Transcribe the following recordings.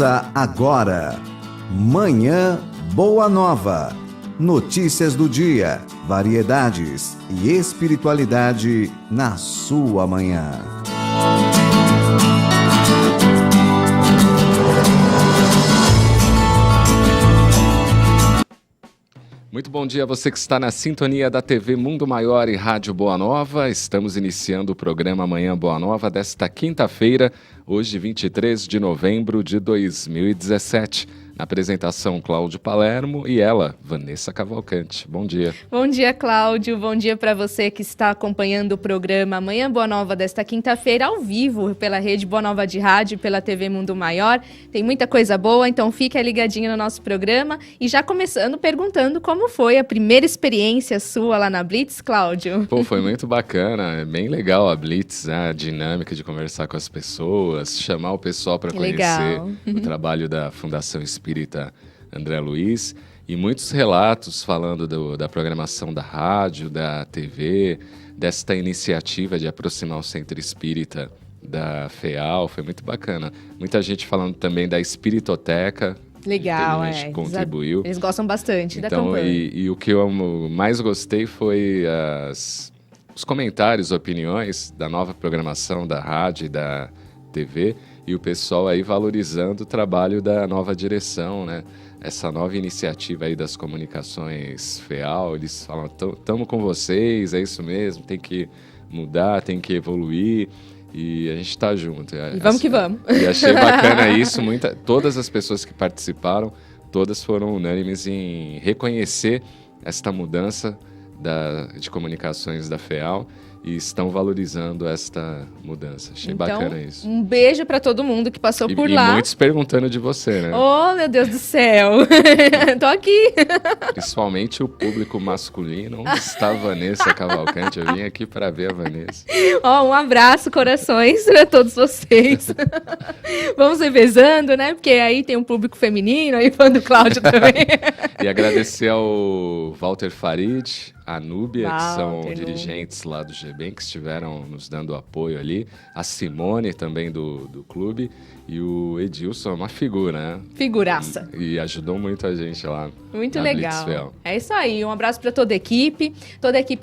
Começa agora, Manhã Boa Nova. Notícias do dia, variedades e espiritualidade na sua manhã. Muito bom dia a você que está na sintonia da TV Mundo Maior e Rádio Boa Nova. Estamos iniciando o programa Manhã Boa Nova desta quinta-feira, hoje 23 de novembro de 2017. Na apresentação, Cláudio Palermo e ela, Vanessa Cavalcante. Bom dia. Bom dia, Cláudio. Bom dia para você que está acompanhando o programa Manhã Boa Nova desta quinta-feira, ao vivo, pela Rede Boa Nova de Rádio e pela TV Mundo Maior. Tem muita coisa boa, então fica ligadinho no nosso programa. E já começando perguntando como foi a primeira experiência sua lá na Blitz, Cláudio. Pô, foi muito bacana, é bem legal a Blitz, a dinâmica de conversar com as pessoas, chamar o pessoal para conhecer o trabalho da Fundação Espírita André Luiz, e muitos relatos falando da programação da rádio, da TV, desta iniciativa de aproximar o Centro Espírita da FEAL, foi muito bacana. Muita gente falando também da Espiritoteca. Legal, que a gente contribuiu. Eles gostam bastante da campanha. campanha. E o que eu mais gostei foi os comentários, opiniões da nova programação da rádio e da TV, e o pessoal aí valorizando o trabalho da nova direção, né? Essa nova iniciativa aí das comunicações FEAL, eles falam, estamos com vocês, é isso mesmo, tem que mudar, tem que evoluir, e a gente está junto. E vamos que vamos. E achei bacana isso, todas as pessoas que participaram, todas foram unânimes em reconhecer esta mudança de comunicações da FEAL, e estão valorizando esta mudança. Achei bacana isso. Um beijo para todo mundo que passou por lá. E muitos perguntando de você, né? Oh, meu Deus do céu. Tô aqui. Principalmente o público masculino. Onde está a Vanessa Cavalcante? Eu vim aqui para ver a Vanessa. Um abraço, corações, para todos vocês. Vamos revezando, né? Porque aí tem um público feminino, aí fã do Cláudio também. E agradecer ao Walter Farid, a Núbia, que são dirigentes lá do GBEM, que estiveram nos dando apoio ali, a Simone também do clube, e o Edilson, uma figura, né? Figuraça. E ajudou muito a gente lá. Muito legal. É isso aí, um abraço para toda a equipe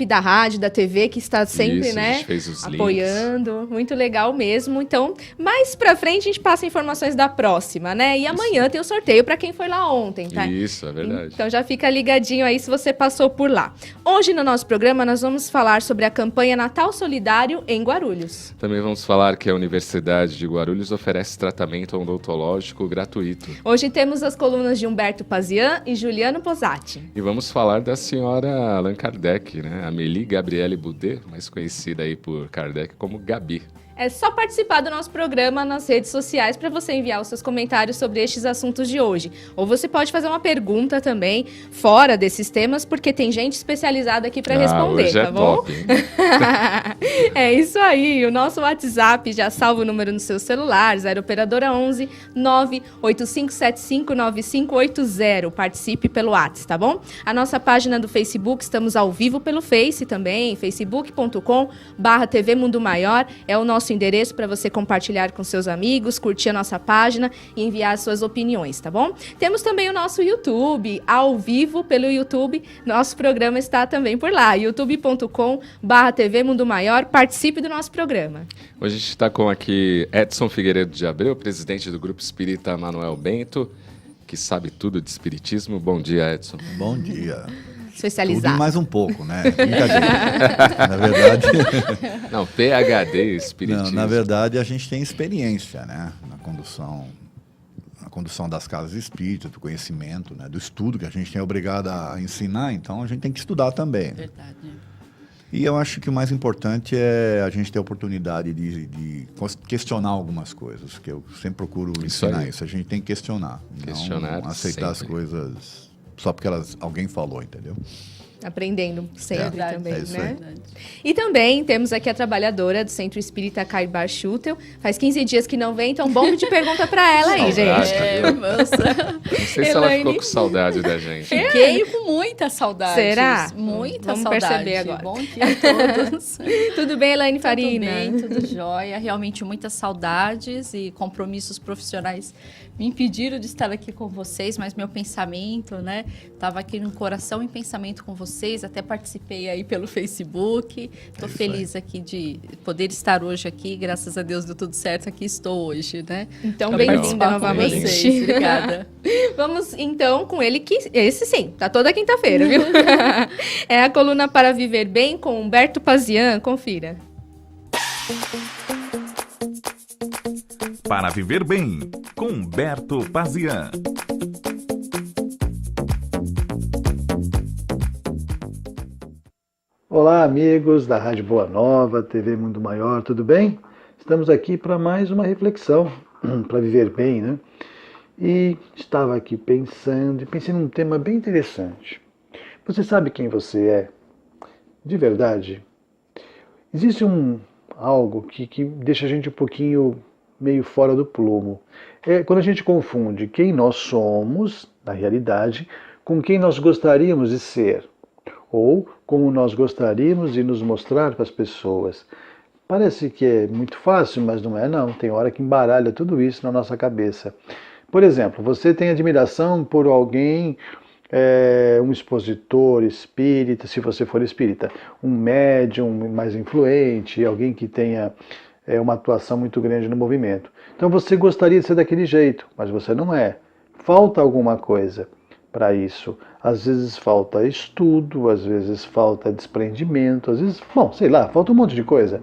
da rádio, da TV, que está sempre, a gente fez os apoiando. Links. Muito legal mesmo. Então, mais pra frente a gente passa informações da próxima, né? E amanhã tem o sorteio para quem foi lá ontem, tá? Isso, é verdade. Então já fica ligadinho aí se você passou por lá. Hoje no nosso programa nós vamos falar sobre a campanha Natal Solidário em Guarulhos. Também vamos falar que a Universidade de Guarulhos oferece tratamento odontológico gratuito. Hoje temos as colunas de Humberto Pazian e Juliano Posati. E vamos falar da senhora Allan Kardec, né? Amélie Gabrielle Boudet, mais conhecida aí por Kardec como Gabi. É só participar do nosso programa nas redes sociais para você enviar os seus comentários sobre estes assuntos de hoje. Ou você pode fazer uma pergunta também fora desses temas, porque tem gente especializada aqui para responder, hoje tá bom? Top, É isso aí. O nosso WhatsApp já salva o número no seu celular, 0 operadora 11 985759580. Participe pelo WhatsApp, tá bom? A nossa página do Facebook, estamos ao vivo pelo Face também, facebook.com/TV Mundo Maior, é o nosso endereço para você compartilhar com seus amigos, curtir a nossa página e enviar suas opiniões, tá bom? Temos também o nosso YouTube, ao vivo pelo YouTube, nosso programa está também por lá, youtube.com/TV Mundo Maior, participe do nosso programa. Hoje a gente está com aqui Edson Figueiredo de Abreu, presidente do Grupo Espírita Manuel Bento, que sabe tudo de espiritismo. Bom dia, Edson. Bom dia. Especializado. Tudo e mais um pouco, né? Na verdade... Não, PhD, espiritismo. Não, na verdade, a gente tem experiência, né? Na condução das casas espíritas, do conhecimento, né? Do estudo, que a gente é obrigado a ensinar, então a gente tem que estudar também. Verdade, né? E eu acho que o mais importante é a gente ter a oportunidade de questionar algumas coisas, que eu sempre procuro ensinar isso. A gente tem que questionar. Questionar não aceitar sempre. as coisas só porque alguém falou, entendeu? Aprendendo sempre também, né? Verdade. E também temos aqui a trabalhadora do Centro Espírita Caibar Schutel. Faz 15 dias que não vem, então bomba de pergunta para ela aí, Saudade, gente. moça. Não sei se ela ficou com saudade da gente. Fiquei com muita saudade. Será? Muita Vamos saudade. perceber agora. Bom dia a todos. Tudo bem, Elaine Farina? Tudo bem, tudo jóia. Realmente muitas saudades e compromissos profissionais me impediram de estar aqui com vocês, mas meu pensamento, né? Estava aqui no coração em pensamento com vocês, até participei aí pelo Facebook. Estou feliz aqui de poder estar hoje aqui, graças a Deus deu tudo certo, aqui estou hoje, né? Então, Tá bem-vinda legal. novamente. Vocês. Obrigada. Vamos então com ele, que esse sim, tá toda quinta-feira, viu? É a coluna Para Viver Bem com Humberto Pazian. Confira. Para Viver Bem, com Humberto Pazian. Olá, amigos da Rádio Boa Nova, TV Mundo Maior, tudo bem? Estamos aqui para mais uma reflexão, para viver bem, né? E estava aqui pensei num tema bem interessante. Você sabe quem você é? De verdade? Existe algo que deixa a gente um pouquinho meio fora do plumo. É quando a gente confunde quem nós somos, na realidade, com quem nós gostaríamos de ser, ou como nós gostaríamos de nos mostrar para as pessoas. Parece que é muito fácil, mas não é não. Tem hora que embaralha tudo isso na nossa cabeça. Por exemplo, você tem admiração por alguém, um expositor espírita, se você for espírita, um médium mais influente, alguém que tenha uma atuação muito grande no movimento. Então você gostaria de ser daquele jeito, mas você não é. Falta alguma coisa para isso. Às vezes falta estudo, às vezes falta desprendimento, às vezes, falta um monte de coisa.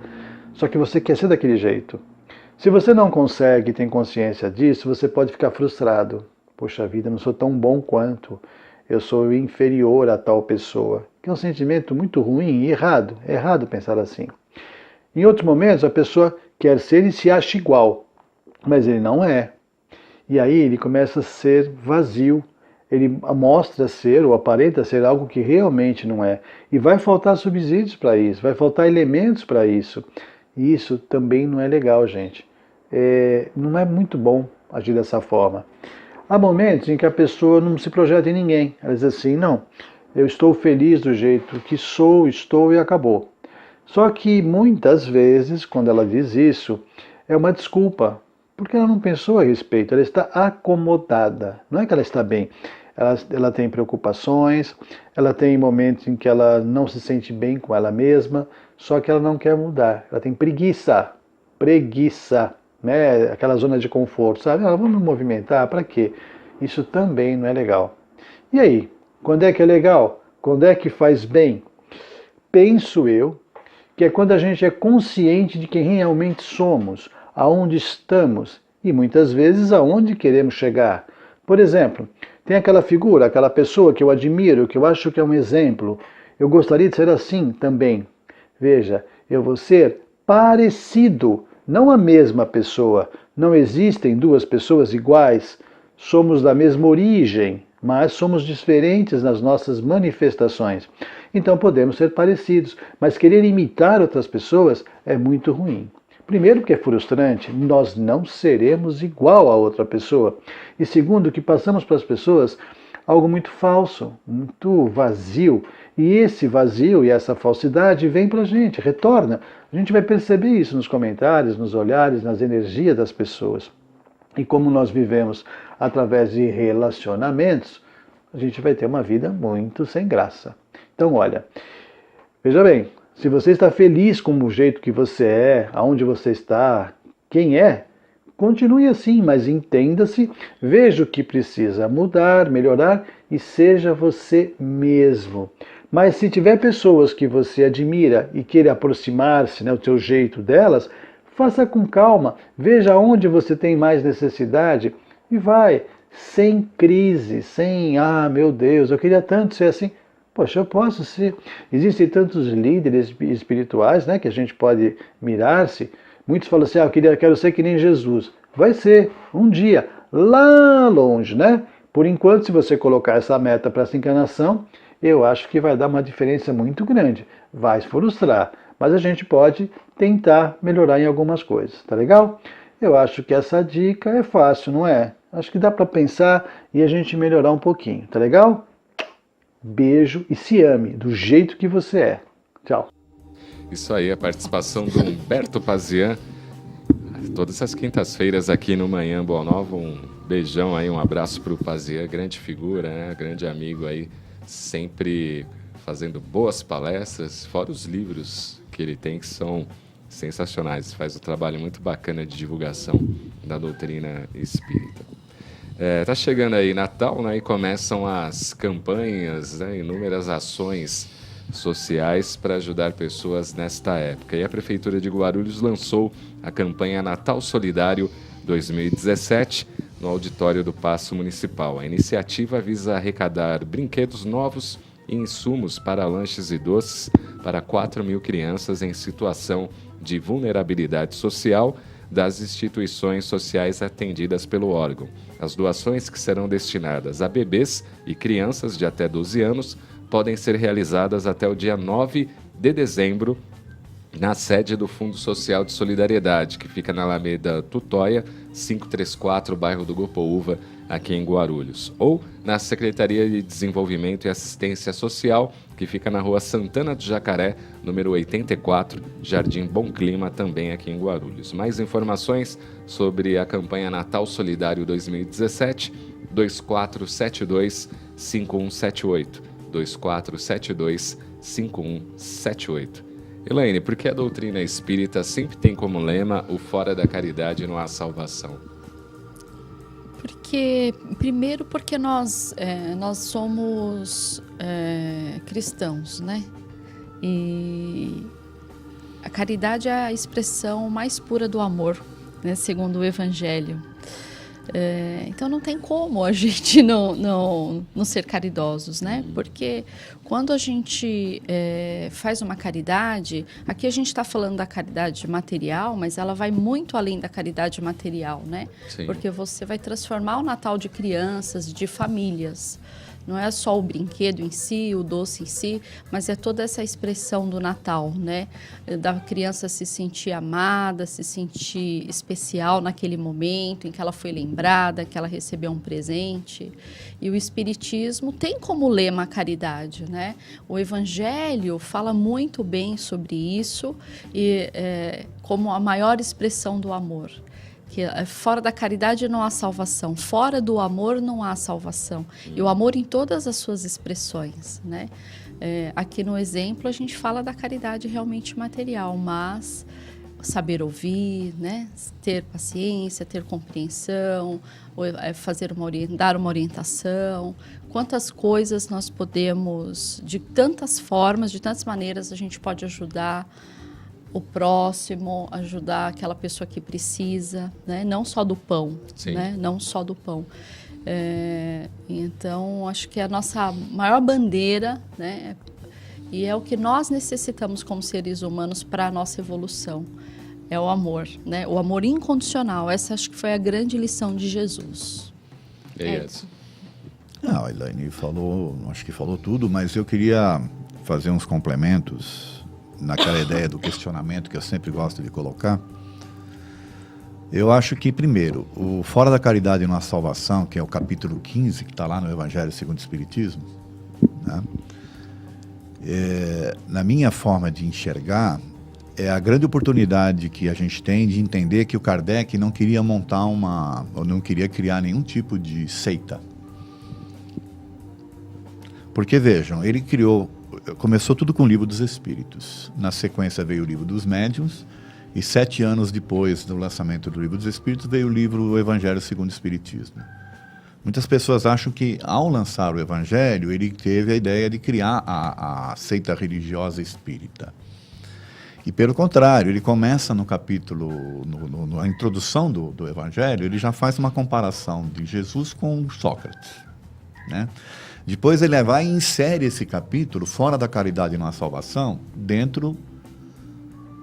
Só que você quer ser daquele jeito. Se você não consegue, tem consciência disso, você pode ficar frustrado. Poxa vida, não sou tão bom quanto. Eu sou inferior a tal pessoa. Que é um sentimento muito ruim e errado. É errado pensar assim. Em outros momentos, a pessoa quer ser e se acha igual, mas ele não é. E aí ele começa a ser vazio. Ele mostra ser ou aparenta ser algo que realmente não é. E vai faltar subsídios para isso, vai faltar elementos para isso. E isso também não é legal, gente. Não é muito bom agir dessa forma. Há momentos em que a pessoa não se projeta em ninguém. Ela diz assim, não, eu estou feliz do jeito que sou, estou e acabou. Só que muitas vezes, quando ela diz isso, é uma desculpa, porque ela não pensou a respeito, ela está acomodada. Não é que ela está bem, ela tem preocupações, ela tem momentos em que ela não se sente bem com ela mesma, só que ela não quer mudar, ela tem preguiça, né? Aquela zona de conforto, sabe? Vamos me movimentar, para quê? Isso também não é legal. E aí, quando é que é legal? Quando é que faz bem? Penso eu, que é quando a gente é consciente de quem realmente somos, aonde estamos e muitas vezes aonde queremos chegar. Por exemplo, tem aquela figura, aquela pessoa que eu admiro, que eu acho que é um exemplo. Eu gostaria de ser assim também. Veja, eu vou ser parecido, não a mesma pessoa. Não existem duas pessoas iguais. Somos da mesma origem, mas somos diferentes nas nossas manifestações. Então podemos ser parecidos, mas querer imitar outras pessoas é muito ruim. Primeiro, porque é frustrante, nós não seremos igual a outra pessoa. E segundo, que passamos para as pessoas algo muito falso, muito vazio. E esse vazio e essa falsidade vem para a gente, retorna. A gente vai perceber isso nos comentários, nos olhares, nas energias das pessoas. E como nós vivemos através de relacionamentos, a gente vai ter uma vida muito sem graça. Então, olha, veja bem, se você está feliz com o jeito que você é, aonde você está, quem é, continue assim, mas entenda-se, veja o que precisa mudar, melhorar e seja você mesmo. Mas se tiver pessoas que você admira e queira aproximar-se, o seu jeito delas, faça com calma, veja onde você tem mais necessidade e vai, sem crise, sem, meu Deus, eu queria tanto ser assim. Poxa, eu posso ser. Existem tantos líderes espirituais, que a gente pode mirar-se. Muitos falam assim, eu quero ser que nem Jesus. Vai ser, um dia, lá longe, né? Por enquanto, se você colocar essa meta para essa encarnação, eu acho que vai dar uma diferença muito grande. Vai se frustrar, mas a gente pode tentar melhorar em algumas coisas, tá legal? Eu acho que essa dica é fácil, não é? Acho que dá para pensar e a gente melhorar um pouquinho, tá legal? Beijo e se ame do jeito que você é. Tchau. Isso aí, a participação do Humberto Pazian, todas as quintas-feiras aqui no Manhã Boa Nova. Um beijão aí, um abraço para o Pazian, grande figura, né? Grande amigo aí, sempre fazendo boas palestras, fora os livros que ele tem, que são sensacionais. Faz um trabalho muito bacana de divulgação da doutrina espírita. Tá chegando aí Natal, né? E começam as campanhas, né? Inúmeras ações sociais para ajudar pessoas nesta época. E a Prefeitura de Guarulhos lançou a campanha Natal Solidário 2017 no auditório do Paço Municipal. A iniciativa visa arrecadar brinquedos novos e insumos para lanches e doces para 4.000 crianças em situação de vulnerabilidade social das instituições sociais atendidas pelo órgão. As doações, que serão destinadas a bebês e crianças de até 12 anos, podem ser realizadas até o dia 9 de dezembro na sede do Fundo Social de Solidariedade, que fica na Alameda Tutóia, 534, bairro do Gopoúva, aqui em Guarulhos. Ou na Secretaria de Desenvolvimento e Assistência Social, que fica na Rua Santana do Jacaré, número 84, Jardim Bom Clima, também aqui em Guarulhos. Mais informações sobre a campanha Natal Solidário 2017, 2472-5178. 2472-5178. Elaine, por que a doutrina espírita sempre tem como lema o fora da caridade não há salvação? Primeiro porque nós somos cristãos, né? E a caridade é a expressão mais pura do amor, né? Segundo o Evangelho. Então não tem como a gente não ser caridosos, né? Porque quando a gente faz uma caridade, aqui a gente está falando da caridade material, mas ela vai muito além da caridade material, né? Sim. Porque você vai transformar o Natal de crianças, de famílias. Não é só o brinquedo em si, o doce em si, mas é toda essa expressão do Natal, né? Da criança se sentir amada, se sentir especial naquele momento em que ela foi lembrada, que ela recebeu um presente. E o Espiritismo tem como lema a caridade, né? O Evangelho fala muito bem sobre isso e como a maior expressão do amor. Que fora da caridade não há salvação, fora do amor não há salvação. E o amor em todas as suas expressões, né? Aqui no exemplo a gente fala da caridade realmente material, mas saber ouvir, né? Ter paciência, ter compreensão, dar uma orientação. Quantas coisas nós podemos, de tantas formas, de tantas maneiras, a gente pode ajudar o próximo, ajudar aquela pessoa que precisa, né? Não só do pão, né? Não só do pão. Então, acho que é a nossa maior bandeira, né? E é o que nós necessitamos como seres humanos para a nossa evolução. É o amor, né? O amor incondicional. Essa acho que foi a grande lição de Jesus. Não, a Elaine acho que falou tudo, mas eu queria fazer uns complementos naquela ideia do questionamento que eu sempre gosto de colocar. Eu acho que, primeiro, o Fora da Caridade não há salvação, que é o capítulo 15, que está lá no Evangelho segundo o Espiritismo, né? Na minha forma de enxergar, é a grande oportunidade que a gente tem de entender que o Kardec não queria montar ou não queria criar nenhum tipo de seita. Porque, vejam, começou tudo com o Livro dos Espíritos. Na sequência veio o Livro dos Médiuns, e 7 anos depois do lançamento do Livro dos Espíritos veio o livro O Evangelho segundo o Espiritismo. Muitas pessoas acham que, ao lançar o Evangelho, ele teve a ideia de criar a seita religiosa espírita. E, pelo contrário, ele começa no capítulo, na introdução do Evangelho, ele já faz uma comparação de Jesus com Sócrates, né? Depois ele vai e insere esse capítulo, Fora da Caridade não há salvação, dentro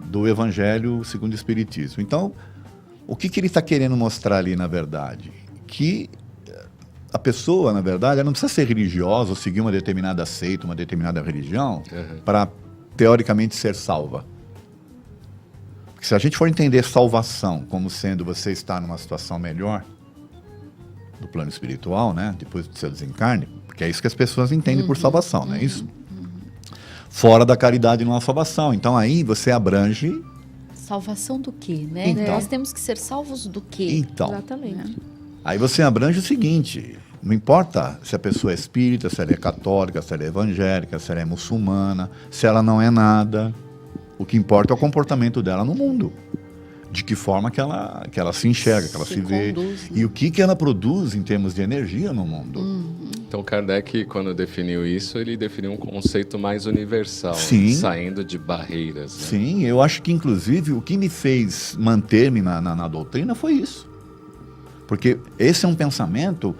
do Evangelho segundo o Espiritismo. Então, o que ele está querendo mostrar ali, na verdade? Que a pessoa, na verdade, ela não precisa ser religiosa ou seguir uma determinada seita, uma determinada religião, para, teoricamente, ser salva. Porque se a gente for entender salvação como sendo você estar numa situação melhor do plano espiritual, né, depois do seu desencarne, porque é isso que as pessoas entendem por salvação, não é isso? Fora da caridade não há salvação. Então aí você abrange... Salvação do quê, né? Então, nós temos que ser salvos do quê? Então, Exatamente. aí você abrange o seguinte, não importa se a pessoa é espírita, se ela é católica, se ela é evangélica, se ela é muçulmana, se ela não é nada, o que importa é o comportamento dela no mundo. De que forma que ela se enxerga, que ela se vê. conduz, né? E o que ela produz em termos de energia no mundo. Então, Kardec, quando definiu isso, ele definiu um conceito mais universal, Sim. saindo de barreiras. Né? Sim, eu acho que, inclusive, o que me fez manter-me na doutrina foi isso. Porque esse é um pensamento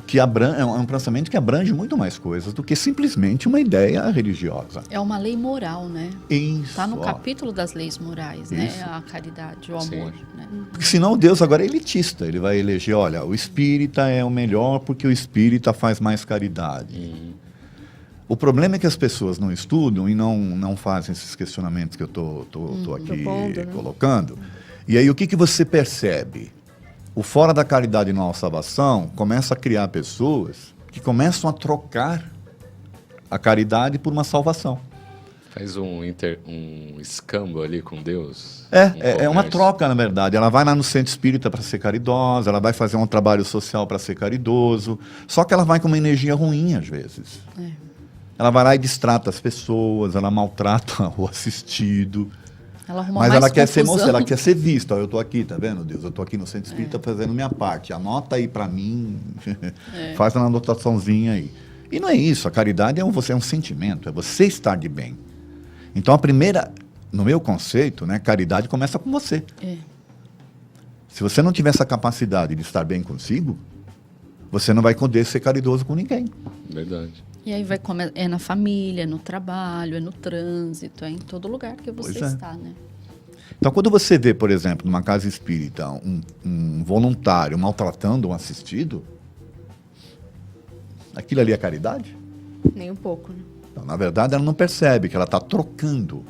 que abrange muito mais coisas do que simplesmente uma ideia religiosa. É uma lei moral, né? Isso. Está no capítulo das leis morais, né? Isso. A caridade, o Sim. amor, né? Porque senão Deus agora é elitista. Ele vai eleger, olha, o espírita é o melhor porque o espírita faz mais caridade. O problema é que as pessoas não estudam e não fazem esses questionamentos que eu estou aqui propondo, né? colocando. E aí o que você percebe? O fora da caridade não há salvação começa a criar pessoas que começam a trocar a caridade por uma salvação. Faz um escambo ali com Deus. É uma comércio. troca, na verdade. Ela vai lá no centro espírita para ser caridosa, ela vai fazer um trabalho social para ser caridoso, só que ela vai com uma energia ruim, às vezes. Ela vai lá e distrata as pessoas, ela maltrata o assistido. Ela arruma Mas mais ela quer ser confusão. moça, ela quer ser vista. Ó, eu estou aqui, tá vendo, Deus? Eu estou aqui no centro espírita fazendo minha parte. Anota aí para mim, faz uma anotaçãozinha aí. E não é isso, a caridade é um sentimento, é você estar de bem. Então a primeira, no meu conceito, né, caridade começa com você. Se você não tiver essa capacidade de estar bem consigo, você não vai poder ser caridoso com ninguém. Verdade. E aí é na família, é no trabalho, é no trânsito, é em todo lugar que você Pois é. está, né? Então, quando você vê, por exemplo, numa casa espírita, um voluntário maltratando um assistido, aquilo ali é caridade? Nem um pouco, né? Então, na verdade, ela não percebe que ela está trocando,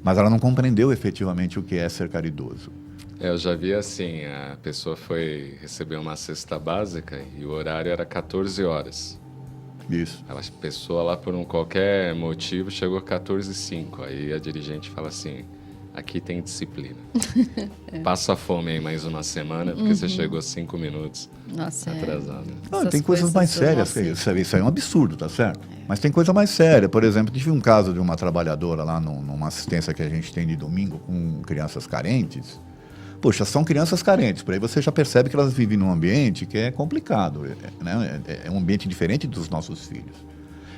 mas ela não compreendeu efetivamente o que é ser caridoso. Eu já vi assim, a pessoa foi receber uma cesta básica e o horário era 14 horas. Isso. A pessoa lá, por qualquer motivo, chegou 14h05. Aí a dirigente fala assim, aqui tem disciplina. Passa fome aí mais uma semana, porque você chegou 5 minutos Nossa, atrasado. Não, Essas tem coisas mais coisas sérias que isso. Isso aí é um absurdo, tá certo? Mas tem coisa mais séria. Por exemplo, tive um caso de uma trabalhadora lá numa assistência que a gente tem de domingo com crianças carentes. Poxa, são crianças carentes. Por aí você já percebe que elas vivem num ambiente que é complicado, né? É um ambiente diferente dos nossos filhos.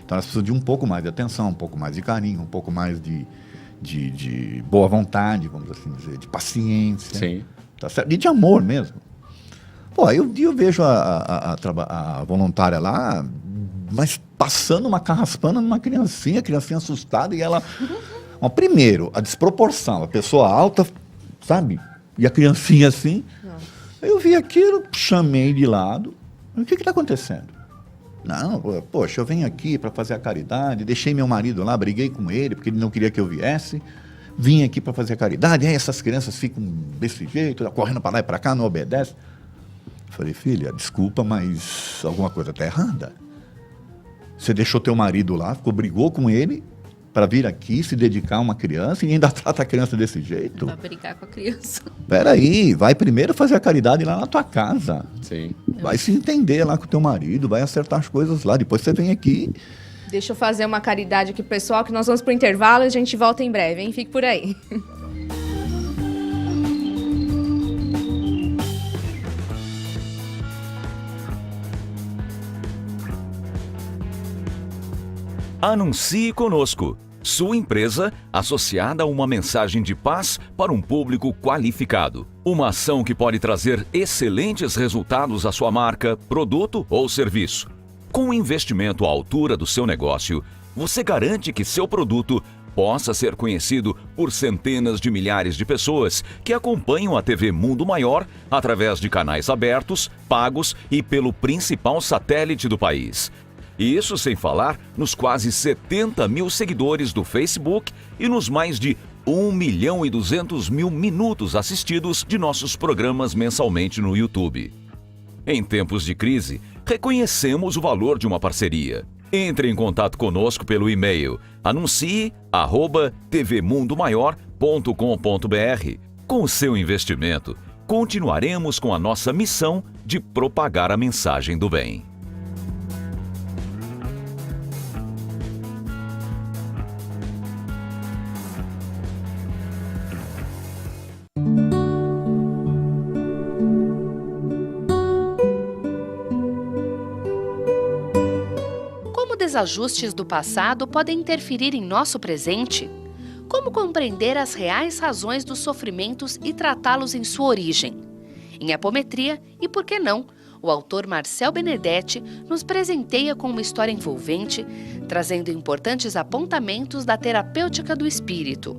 Então elas precisam de um pouco mais de atenção, um pouco mais de carinho, um pouco mais de boa vontade, vamos assim dizer, de paciência. Sim. Tá certo? E de amor mesmo. Pô, aí um dia eu vejo a voluntária lá, mas passando uma carraspana numa criancinha assustada, e ela... Bom, primeiro, a desproporção, a pessoa alta, sabe? E a criancinha assim. Eu vi aquilo, chamei de lado. O que está acontecendo? Não, poxa, eu venho aqui para fazer a caridade, deixei meu marido lá, briguei com ele, porque ele não queria que eu viesse. Vim aqui para fazer a caridade, aí essas crianças ficam desse jeito, correndo para lá e para cá, não obedecem. Falei, filha, desculpa, mas alguma coisa está errada. Você deixou teu marido lá, brigou com ele para vir aqui se dedicar a uma criança e ainda trata a criança desse jeito? Vai brigar com a criança. Peraí, vai primeiro fazer a caridade lá na tua casa. Sim. Vai se entender lá com o teu marido, vai acertar as coisas lá. Depois você vem aqui. Deixa eu fazer uma caridade aqui, pessoal, que nós vamos pro intervalo e a gente volta em breve, hein? Fique por aí. Anuncie conosco. Sua empresa associada a uma mensagem de paz para um público qualificado. Uma ação que pode trazer excelentes resultados à sua marca, produto ou serviço. Com um investimento à altura do seu negócio, você garante que seu produto possa ser conhecido por centenas de milhares de pessoas que acompanham a TV Mundo Maior através de canais abertos, pagos e pelo principal satélite do país. E isso sem falar nos quase 70 mil seguidores do Facebook e nos mais de 1.200.000 minutos assistidos de nossos programas mensalmente no YouTube. Em tempos de crise, reconhecemos o valor de uma parceria. Entre em contato conosco pelo e-mail anuncie@tvmundomaior.com.br. Com o seu investimento, continuaremos com a nossa missão de propagar a mensagem do bem. Desajustes do passado podem interferir em nosso presente? Como compreender as reais razões dos sofrimentos e tratá-los em sua origem? Em Apometria e por que não, o autor Marcel Benedetti nos presenteia com uma história envolvente, trazendo importantes apontamentos da terapêutica do espírito.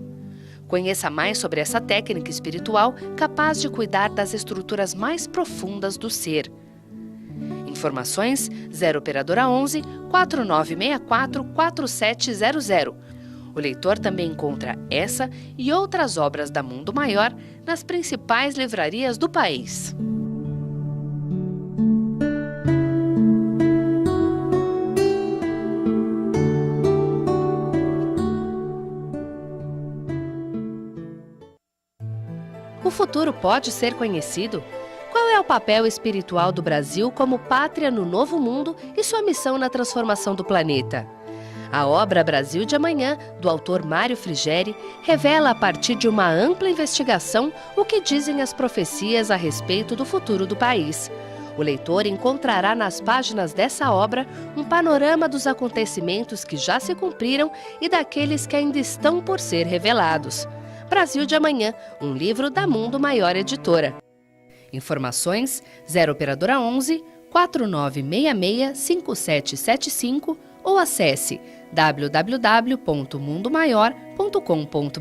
Conheça mais sobre essa técnica espiritual capaz de cuidar das estruturas mais profundas do ser. Informações 0 operadora 11 4964 4700. O leitor também encontra essa e outras obras da Mundo Maior nas principais livrarias do país. O futuro pode ser conhecido? Qual é o papel espiritual do Brasil como pátria no novo mundo e sua missão na transformação do planeta? A obra Brasil de Amanhã, do autor Mário Frigeri, revela a partir de uma ampla investigação o que dizem as profecias a respeito do futuro do país. O leitor encontrará nas páginas dessa obra um panorama dos acontecimentos que já se cumpriram e daqueles que ainda estão por ser revelados. Brasil de Amanhã, um livro da Mundo Maior Editora. Informações 0 operadora 11 4966 5775 ou acesse www.mundomaior.com.br.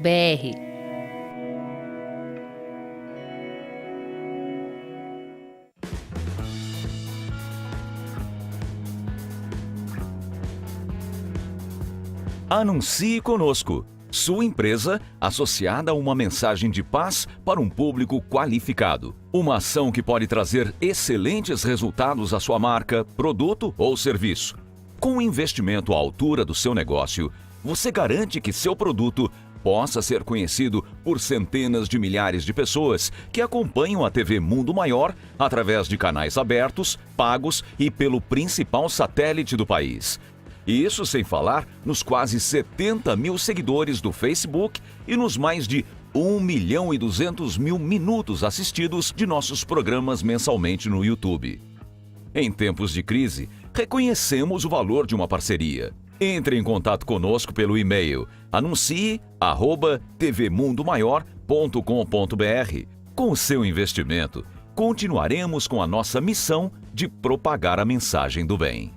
Anuncie conosco. Sua empresa associada a uma mensagem de paz para um público qualificado. Uma ação que pode trazer excelentes resultados à sua marca, produto ou serviço. Com um investimento à altura do seu negócio, você garante que seu produto possa ser conhecido por centenas de milhares de pessoas que acompanham a TV Mundo Maior através de canais abertos, pagos e pelo principal satélite do país. E isso sem falar nos quase 70 mil seguidores do Facebook e nos mais de 1.200.000 minutos assistidos de nossos programas mensalmente no YouTube. Em tempos de crise, reconhecemos o valor de uma parceria. Entre em contato conosco pelo e-mail anuncie@tvmundomaior.com.br. Com o seu investimento, continuaremos com a nossa missão de propagar a mensagem do bem.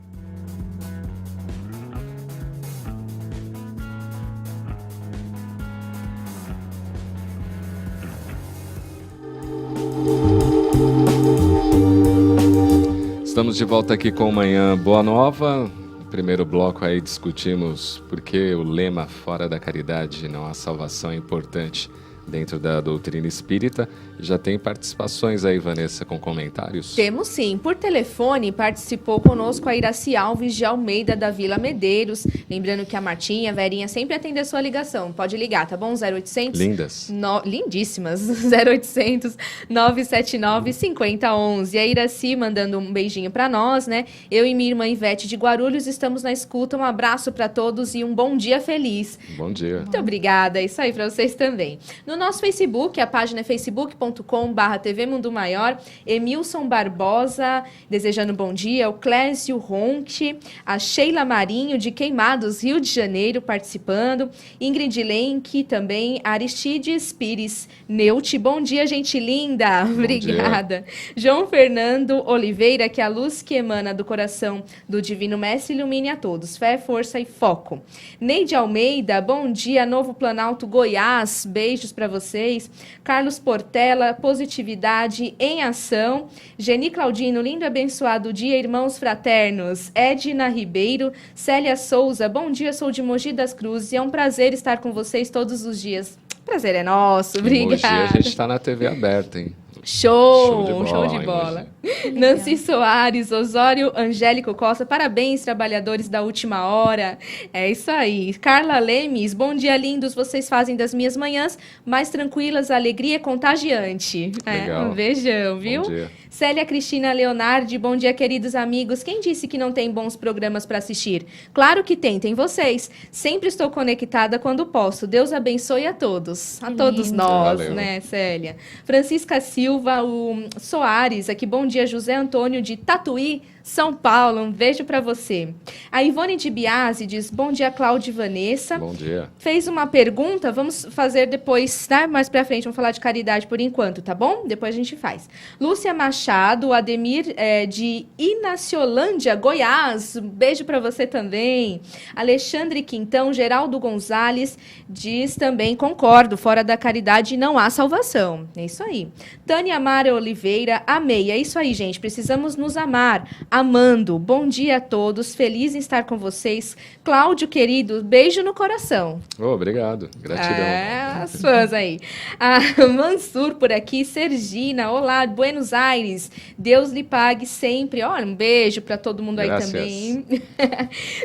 Estamos de volta aqui com Manhã Boa Nova. No primeiro bloco aí discutimos por que o lema fora da caridade não há salvação é importante dentro da doutrina espírita. Já tem participações aí, Vanessa, com comentários? Temos sim. Por telefone, participou conosco a Iraci Alves de Almeida, da Vila Medeiros. Lembrando que a Martinha, a Verinha, sempre atende a sua ligação. Pode ligar, tá bom? 0800... Lindas. Lindíssimas. 0800 979 5011. E a Iraci mandando um beijinho pra nós, né? Eu e minha irmã Ivete de Guarulhos estamos na escuta. Um abraço pra todos e um bom dia feliz. Bom dia. Muito obrigada. Isso aí pra vocês também. No nosso Facebook, a página é facebook.com/TV Mundo Maior. Emilson Barbosa, desejando bom dia. O Clésio Ronte, a Sheila Marinho, de Queimados, Rio de Janeiro, participando. Ingrid Lenk também. Aristides Pires Neute, bom dia, gente linda. Obrigada. João Fernando Oliveira, que a luz que emana do coração do Divino Mestre ilumine a todos. Fé, força e foco. Neide Almeida, bom dia, Novo Planalto, Goiás. Beijos para vocês. Carlos Portela, positividade em ação. Geni Claudino, lindo e abençoado dia, irmãos fraternos. Edna Ribeiro, Célia Souza, bom dia, sou de Mogi das Cruzes e é um prazer estar com vocês todos os dias. Prazer é nosso, obrigada. Mogi a gente está na TV aberta, hein? Show de bola. Nancy Soares, Osório Angélico Costa, parabéns, trabalhadores da última hora. É isso aí. Carla Lemes, bom dia, lindos. Vocês fazem das minhas manhãs mais tranquilas, a alegria é contagiante. Legal. Um beijão, viu? Bom dia. Célia Cristina Leonardi, bom dia, queridos amigos. Quem disse que não tem bons programas para assistir? Claro que tem vocês. Sempre estou conectada quando posso. Deus abençoe a todos. A todos nós, Valeu. né, Célia? Francisca Silva, o Soares, aqui, bom dia, José Antônio de Tatuí, São Paulo, um beijo para você. A Ivone de Biasi diz, bom dia, Cláudia e Vanessa. Bom dia. Fez uma pergunta, vamos fazer depois, tá? Mais pra frente, vamos falar de caridade por enquanto, tá bom? Depois a gente faz. Lúcia Machado, Ademir de Inaciolândia, Goiás, um beijo para você também. Alexandre Quintão, Geraldo Gonzalez, diz também, concordo, fora da caridade não há salvação. É isso aí. Tânia Mara Oliveira, amei. É isso aí, gente, precisamos nos amar. Amando. Bom dia a todos. Feliz em estar com vocês. Cláudio, querido, beijo no coração. Obrigado. Gratidão. As fãs aí. A Mansur por aqui. Sergina, olá, Buenos Aires. Deus lhe pague sempre. Olha, um beijo para todo mundo aí também.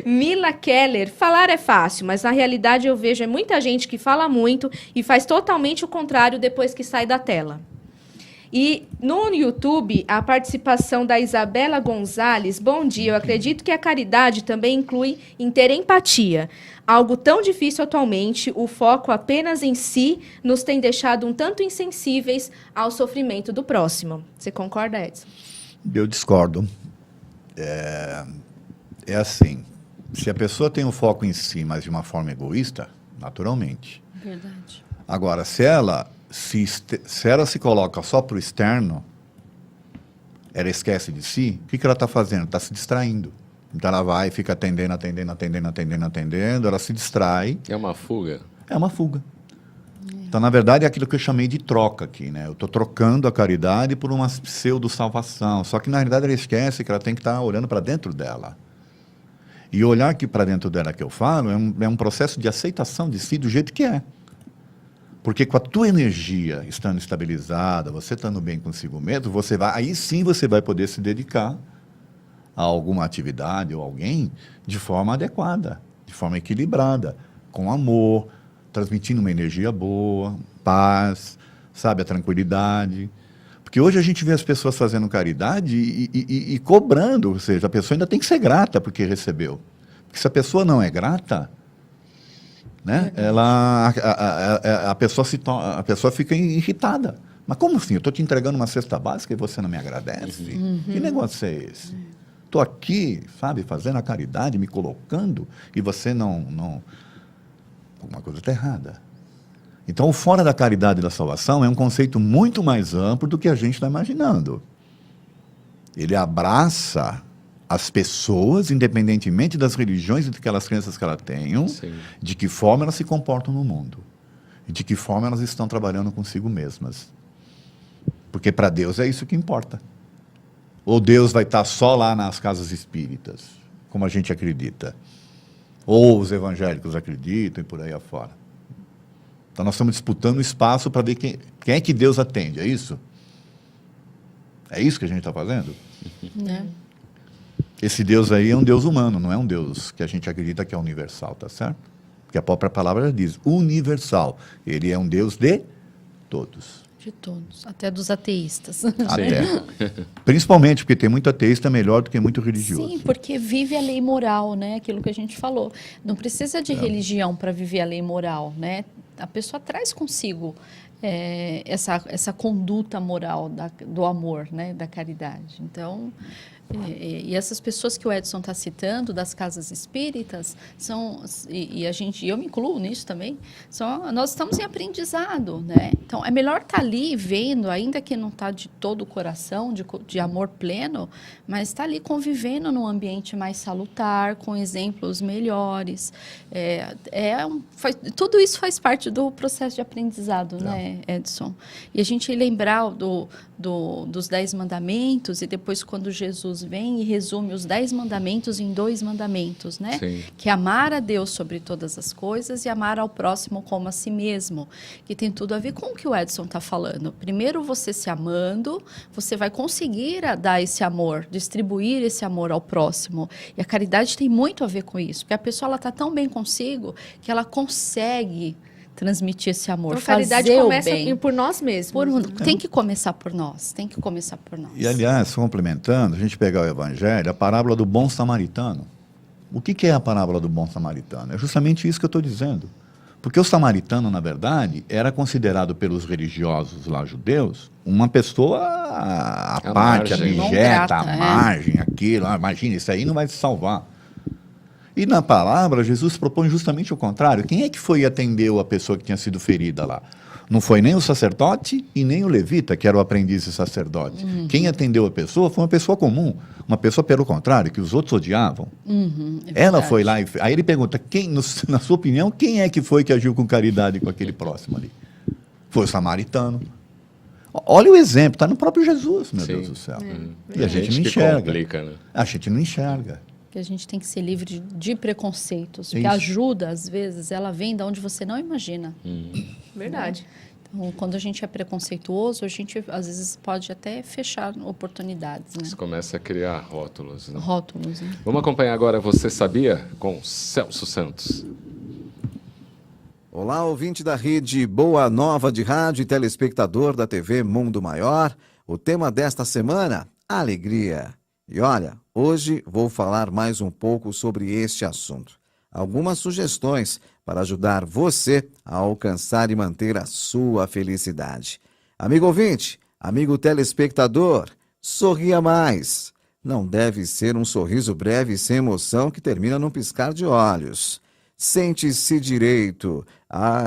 Mila Keller. Falar é fácil, mas na realidade eu vejo muita gente que fala muito e faz totalmente o contrário depois que sai da tela. E no YouTube, a participação da Isabela Gonzalez. Bom dia, eu acredito que a caridade também inclui em ter empatia. Algo tão difícil atualmente, o foco apenas em si nos tem deixado um tanto insensíveis ao sofrimento do próximo. Você concorda, Edson? Eu discordo. É assim, se a pessoa tem um foco em si, mas de uma forma egoísta, naturalmente. Verdade. Agora, se ela se coloca só para o externo, ela esquece de si, o que ela está fazendo? Está se distraindo. Então ela vai e fica atendendo, ela se distrai. É uma fuga? É uma fuga. Então, na verdade, é aquilo que eu chamei de troca aqui, né? Eu estou trocando a caridade por uma pseudo-salvação. Só que, na realidade, ela esquece que ela tem que estar olhando para dentro dela. E olhar aqui para dentro dela que eu falo é um processo de aceitação de si do jeito que é. Porque com a tua energia estando estabilizada, você estando bem consigo mesmo, aí sim você vai poder se dedicar a alguma atividade ou alguém de forma adequada, de forma equilibrada, com amor, transmitindo uma energia boa, paz, sabe, a tranquilidade. Porque hoje a gente vê as pessoas fazendo caridade e cobrando, ou seja, a pessoa ainda tem que ser grata porque recebeu. Porque se a pessoa não é grata, né, a pessoa fica irritada. Mas como assim? Eu estou te entregando uma cesta básica e você não me agradece? Que negócio é esse? Estou aqui, sabe, fazendo a caridade, me colocando, e você não... Alguma coisa está errada. Então, o fora da caridade e da salvação é um conceito muito mais amplo do que a gente está imaginando. Ele abraça as pessoas, independentemente das religiões e daquelas crenças que elas tenham, sim, de que forma elas se comportam no mundo. E de que forma elas estão trabalhando consigo mesmas. Porque para Deus é isso que importa. Ou Deus vai estar só lá nas casas espíritas, como a gente acredita. Ou os evangélicos acreditam e por aí afora. Então nós estamos disputando espaço para ver quem é que Deus atende, é isso? É isso que a gente está fazendo? Esse Deus aí é um Deus humano, não é um Deus que a gente acredita que é universal, tá certo? Porque a própria palavra diz, universal. Ele é um Deus de todos. De todos, até dos ateístas. Até. Principalmente porque tem muito ateísta melhor do que muito religioso. Sim, porque vive a lei moral, né? Aquilo que a gente falou. Não precisa de religião para viver a lei moral, né? a pessoa traz consigo essa conduta moral do amor, né, da caridade. Então, e essas pessoas que o Edson está citando, das casas espíritas, eu me incluo nisso também, nós estamos em aprendizado, né? Então, é melhor estar ali vendo, ainda que não está de todo o coração, de amor pleno, mas estar ali convivendo num ambiente mais salutar, com exemplos melhores. Tudo isso faz parte do processo de aprendizado, né, Edson? E a gente lembrar dos 10 mandamentos, e depois quando Jesus vem e resume os 10 mandamentos em 2 mandamentos, né? Sim. Que é amar a Deus sobre todas as coisas e amar ao próximo como a si mesmo, que tem tudo a ver com o que o Edson está falando. Primeiro, você se amando, você vai conseguir dar esse amor, distribuir esse amor ao próximo. E a caridade tem muito a ver com isso, porque a pessoa está tão bem consigo que ela consegue transmitir esse amor, então, a caridade fazer começa o bem por nós mesmos. Tem que começar por nós, E, aliás, complementando, a gente pegar o Evangelho, a parábola do bom samaritano. O que é a parábola do bom samaritano? É justamente isso que eu estou dizendo. Porque o samaritano, na verdade, era considerado pelos religiosos lá judeus uma pessoa à parte, abjeta, à margem, aquilo, imagina, isso aí não vai te salvar. E na palavra, Jesus propõe justamente o contrário. Quem é que foi e atendeu a pessoa que tinha sido ferida lá? Não foi nem o sacerdote e nem o levita, que era o aprendiz e sacerdote. Quem atendeu a pessoa foi uma pessoa comum, uma pessoa, pelo contrário, que os outros odiavam. Ela foi lá e... Aí ele pergunta, na sua opinião, quem é que foi que agiu com caridade com aquele próximo ali? Foi o samaritano. Olha o exemplo, está no próprio Jesus, meu Deus do céu. E a gente não enxerga. Complica, né? A gente não enxerga. Que a gente tem que ser livre de preconceitos, porque a ajuda, às vezes, ela vem de onde você não imagina. Verdade. Então, quando a gente é preconceituoso, a gente, às vezes, pode até fechar oportunidades. Né? Você começa a criar rótulos. Né? Rótulos, né? Vamos acompanhar agora Você Sabia? Com Celso Santos. Olá, ouvinte da rede Boa Nova de rádio e telespectador da TV Mundo Maior. O tema desta semana, alegria. E olha, hoje vou falar mais um pouco sobre este assunto. Algumas sugestões para ajudar você a alcançar e manter a sua felicidade. Amigo ouvinte, amigo telespectador, sorria mais. Não deve ser um sorriso breve e sem emoção que termina num piscar de olhos. Sente-se direito.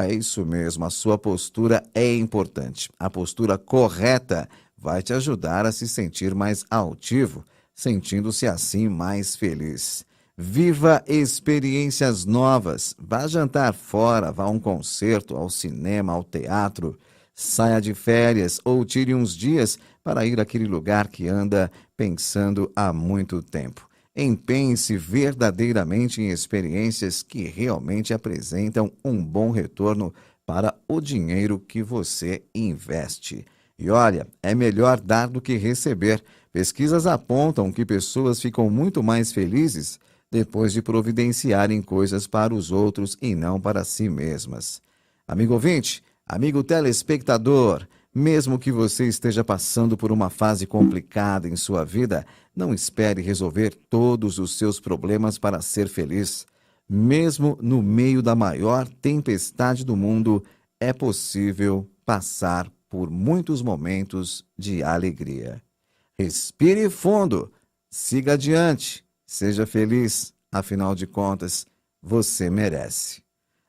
É isso mesmo, a sua postura é importante. A postura correta vai te ajudar a se sentir mais altivo, sentindo-se assim mais feliz. Viva experiências novas. Vá jantar fora, vá a um concerto, ao cinema, ao teatro. Saia de férias ou tire uns dias para ir àquele lugar que anda pensando há muito tempo. Empenhe-se verdadeiramente em experiências que realmente apresentam um bom retorno para o dinheiro que você investe. E olha, é melhor dar do que receber. Pesquisas apontam que pessoas ficam muito mais felizes depois de providenciarem coisas para os outros e não para si mesmas. Amigo ouvinte, amigo telespectador, mesmo que você esteja passando por uma fase complicada em sua vida, não espere resolver todos os seus problemas para ser feliz. Mesmo no meio da maior tempestade do mundo, é possível passar por muitos momentos de alegria. Respire fundo, siga adiante, seja feliz, afinal de contas, você merece.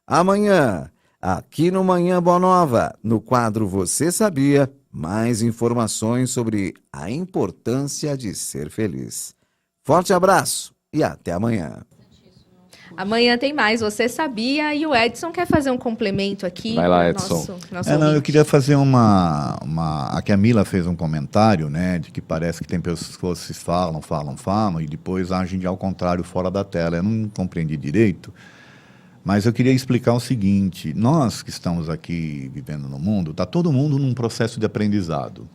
Amanhã, aqui no Manhã Boa Nova, no quadro Você Sabia, mais informações sobre a importância de ser feliz. Forte abraço e até amanhã. Amanhã tem mais, Você Sabia? E o Edson quer fazer um complemento aqui. Vai lá, Edson. Eu queria fazer a Camila fez um comentário, né, de que parece que tem pessoas que falam, e depois agem ao contrário fora da tela. Eu não compreendi direito, mas eu queria explicar o seguinte: nós que estamos aqui vivendo no mundo, está todo mundo num processo de aprendizado.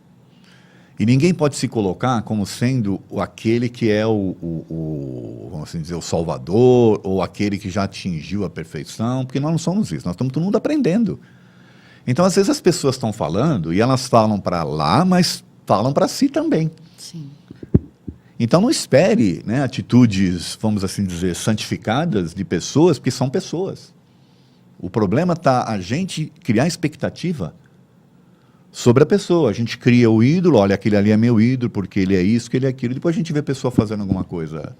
E ninguém pode se colocar como sendo aquele que é vamos assim dizer, o salvador, ou aquele que já atingiu a perfeição, porque nós não somos isso, nós estamos todo mundo aprendendo. Então, às vezes, as pessoas estão falando, e elas falam para lá, mas falam para si também. Sim. Então, não espere, né, atitudes, vamos assim dizer, santificadas de pessoas, porque são pessoas. O problema está a gente criar expectativa sobre a pessoa. A gente cria o ídolo, olha, aquele ali é meu ídolo, porque ele é isso, que ele é aquilo. Depois a gente vê a pessoa fazendo alguma coisa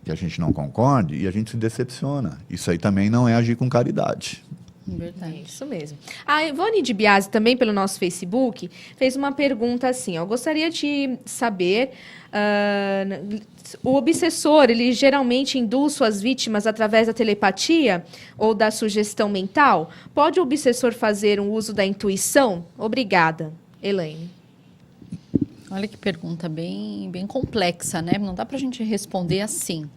que a gente não concorde e a gente se decepciona. Isso aí também não é agir com caridade. Verdade. É isso mesmo. A Ivone de Biasi, também pelo nosso Facebook, fez uma pergunta assim, ó, gostaria de saber, o obsessor, ele geralmente induz suas vítimas através da telepatia ou da sugestão mental? Pode o obsessor fazer um uso da intuição? Obrigada. Elaine. Olha que pergunta bem complexa, né? Não dá para a gente responder assim.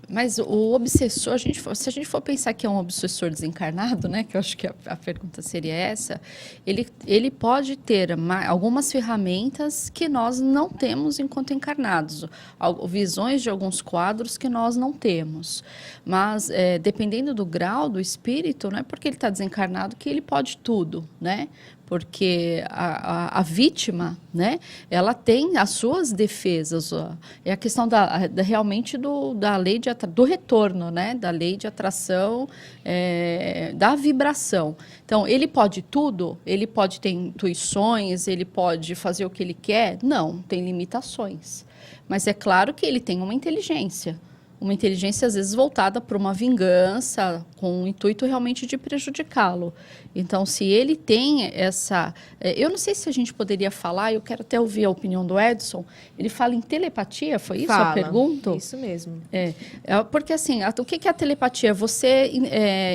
Mas o obsessor, se a gente for pensar que é um obsessor desencarnado, né, que eu acho que a pergunta seria essa, ele pode ter algumas ferramentas que nós não temos enquanto encarnados, visões de alguns quadros que nós não temos. Mas, dependendo do grau do espírito, não é porque ele está desencarnado que ele pode tudo, né? Porque a vítima, né, ela tem as suas defesas. É a questão realmente da lei do retorno, né, da lei de atração, da vibração. Então, ele pode tudo? Ele pode ter intuições? Ele pode fazer o que ele quer? Não, tem limitações. Mas é claro que ele tem uma inteligência. Uma inteligência, às vezes, voltada para uma vingança, com o intuito realmente de prejudicá-lo. Então, se ele tem essa... eu não sei se a gente poderia falar, eu quero até ouvir a opinião do Edson. Ele fala em telepatia, foi isso a pergunta? Isso mesmo. Porque, assim, o que é a telepatia? Você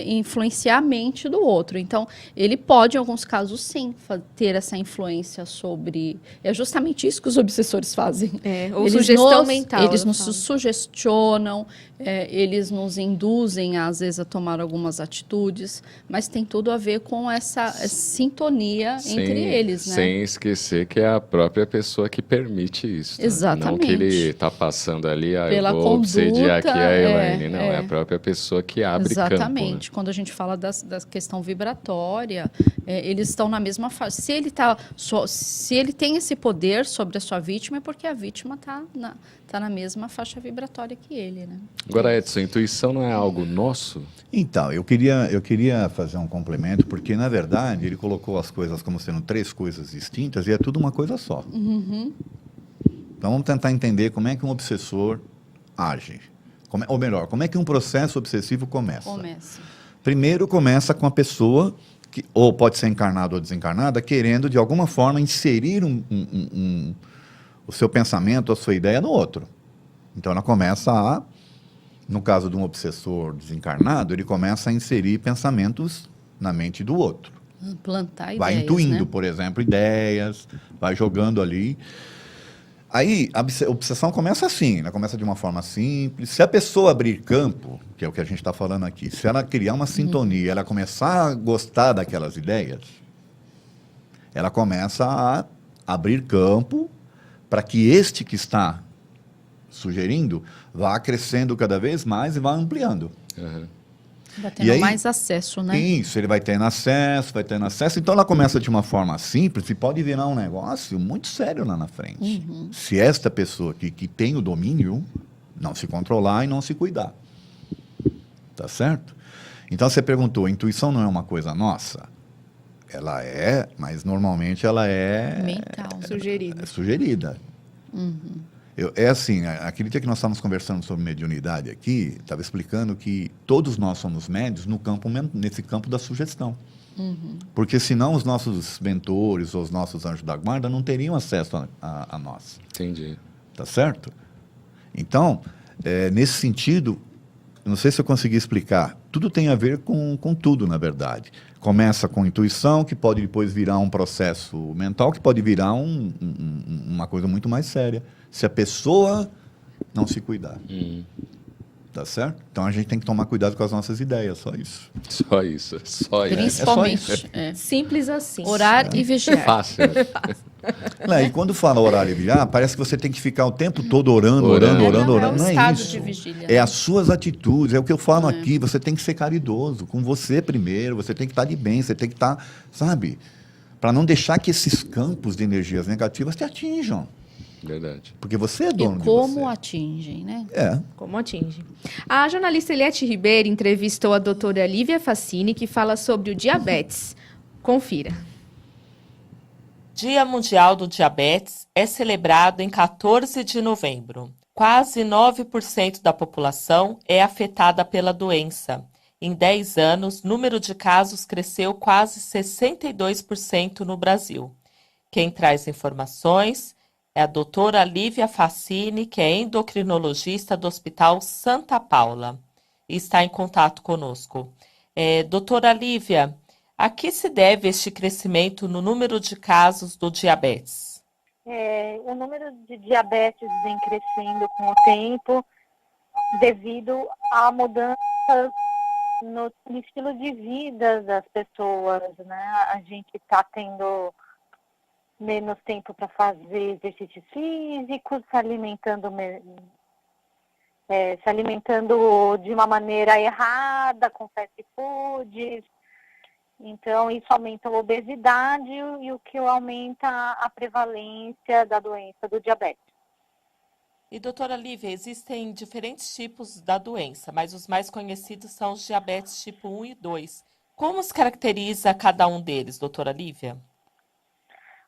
influenciar a mente do outro. Então, ele pode, em alguns casos, sim, ter essa influência sobre... É justamente isso que os obsessores fazem. Ou sugestão mental. Eles nos sugestionam, eles nos induzem, às vezes, a tomar algumas atitudes, mas tem tudo a ver com essa sintonia entre eles, né? Sem esquecer que é a própria pessoa que permite isso. Exatamente. Não que ele está passando ali, pela eu vou obsediar aqui a Elaine. Não, é a própria pessoa que abre campo. Exatamente. Né? Quando a gente fala da questão vibratória, eles estão na mesma faixa. Se ele tem esse poder sobre a sua vítima, é porque a vítima está na mesma faixa vibratória que ele, né? Agora, Edson, intuição não é algo nosso? Então, eu queria fazer um complemento, porque, na verdade, ele colocou as coisas como sendo 3 coisas distintas e é tudo uma coisa só. Uhum. Então, vamos tentar entender como é que um obsessor age. Ou melhor, como é que um processo obsessivo começa. Primeiro, começa com a pessoa, que ou pode ser encarnada ou desencarnada, querendo, de alguma forma, inserir o seu pensamento, a sua ideia no outro. Então, ela começa no caso de um obsessor desencarnado, ele começa a inserir pensamentos na mente do outro. Plantar ideias, vai intuindo, né? Por exemplo, ideias, vai jogando ali. Aí, a obsessão começa assim, ela começa de uma forma simples. Se a pessoa abrir campo, que é o que a gente está falando aqui, se ela criar uma sintonia, ela começar a gostar daquelas ideias, ela começa a abrir campo para que este que está sugerindo vá crescendo cada vez mais e vá ampliando. Uhum. Vai tendo mais acesso, né? Isso, ele vai tendo acesso. Então, ela começa de uma forma simples e pode virar um negócio muito sério lá na frente. Uhum. Se esta pessoa que tem o domínio não se controlar e não se cuidar. Tá certo? Então, você perguntou, a intuição não é uma coisa nossa? Ela é, mas normalmente ela é... mental. Sugerida. É sugerida. Uhum. Assim, aquele dia que nós estávamos conversando sobre mediunidade aqui, estava explicando que todos nós somos médios nesse campo da sugestão. Uhum. Porque senão os nossos mentores ou os nossos anjos da guarda não teriam acesso a nós. Entendi. Tá certo? Então, nesse sentido, não sei se eu consegui explicar, tudo tem a ver com tudo, na verdade. Começa com intuição, que pode depois virar um processo mental, que pode virar uma coisa muito mais séria, se a pessoa não se cuidar. Tá certo? Então a gente tem que tomar cuidado com as nossas ideias, só isso. Só isso. Principalmente. Simples assim. Orar e vigiar. Fácil. E quando fala orar e vigiar, parece que você tem que ficar o tempo todo orando. Não é isso. De vigília, é as suas atitudes, é o que eu falo aqui. Você tem que ser caridoso com você primeiro, você tem que estar de bem, você tem que estar, sabe? Para não deixar que esses campos de energias negativas te atinjam. Verdade. Porque você é dono E de como você. atingem, né? Como atinge. A jornalista Eliette Ribeiro entrevistou a doutora Lívia Fassini, que fala sobre o diabetes. Confira. Dia Mundial do Diabetes é celebrado em 14 de novembro. Quase 9% da população é afetada pela doença. Em 10 anos, o número de casos cresceu quase 62% no Brasil. Quem traz informações é a doutora Lívia Fassini, que é endocrinologista do Hospital Santa Paula, e está em contato conosco. Doutora Lívia, a que se deve este crescimento no número de casos do diabetes? O número de diabetes vem crescendo com o tempo devido a mudanças no estilo de vida das pessoas, né? A gente está tendo menos tempo para fazer exercícios físicos, se alimentando de uma maneira errada, com fast foods. Então, isso aumenta a obesidade e o que aumenta a prevalência da doença do diabetes. E, doutora Lívia, existem diferentes tipos da doença, mas os mais conhecidos são os diabetes tipo 1 e 2. Como se caracteriza cada um deles, doutora Lívia?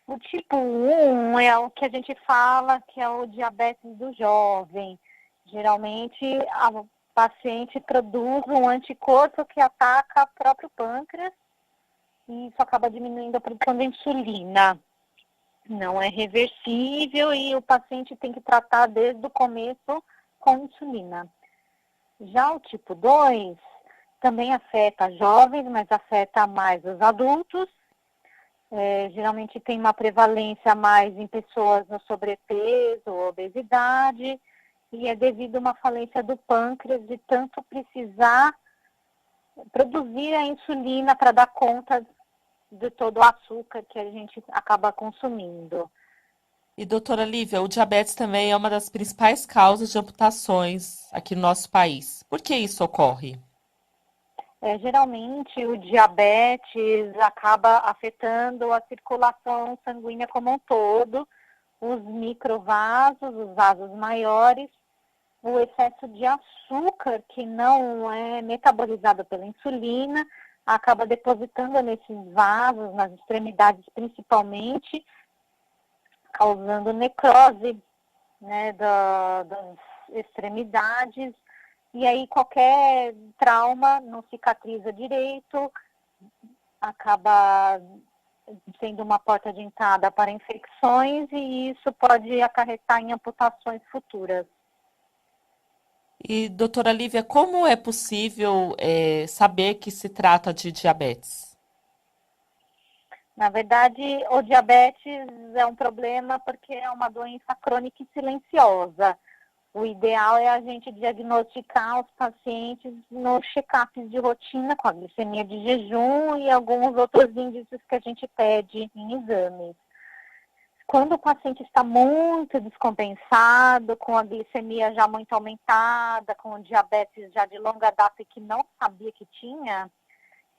O tipo 1 é o que a gente fala que é o diabetes do jovem. Geralmente, a paciente produz um anticorpo que ataca o próprio pâncreas e isso acaba diminuindo a produção de insulina. Não é reversível e o paciente tem que tratar desde o começo com insulina. Já o tipo 2 também afeta jovens, mas afeta mais os adultos. Geralmente tem uma prevalência mais em pessoas no sobrepeso, obesidade, e é devido a uma falência do pâncreas de tanto precisar produzir a insulina para dar conta de todo o açúcar que a gente acaba consumindo. E, doutora Lívia, o diabetes também é uma das principais causas de amputações aqui no nosso país. Por que isso ocorre? Geralmente, o diabetes acaba afetando a circulação sanguínea como um todo, os microvasos, os vasos maiores, o excesso de açúcar que não é metabolizado pela insulina, acaba depositando nesses vasos, nas extremidades principalmente, causando necrose, né, das extremidades. E aí qualquer trauma não cicatriza direito, acaba sendo uma porta de entrada para infecções e isso pode acarretar em amputações futuras. E, doutora Lívia, como é possível saber que se trata de diabetes? Na verdade, o diabetes é um problema porque é uma doença crônica e silenciosa. O ideal é a gente diagnosticar os pacientes nos check-ups de rotina com a glicemia de jejum e alguns outros índices que a gente pede em exames. Quando o paciente está muito descompensado, com a glicemia já muito aumentada, com o diabetes já de longa data e que não sabia que tinha,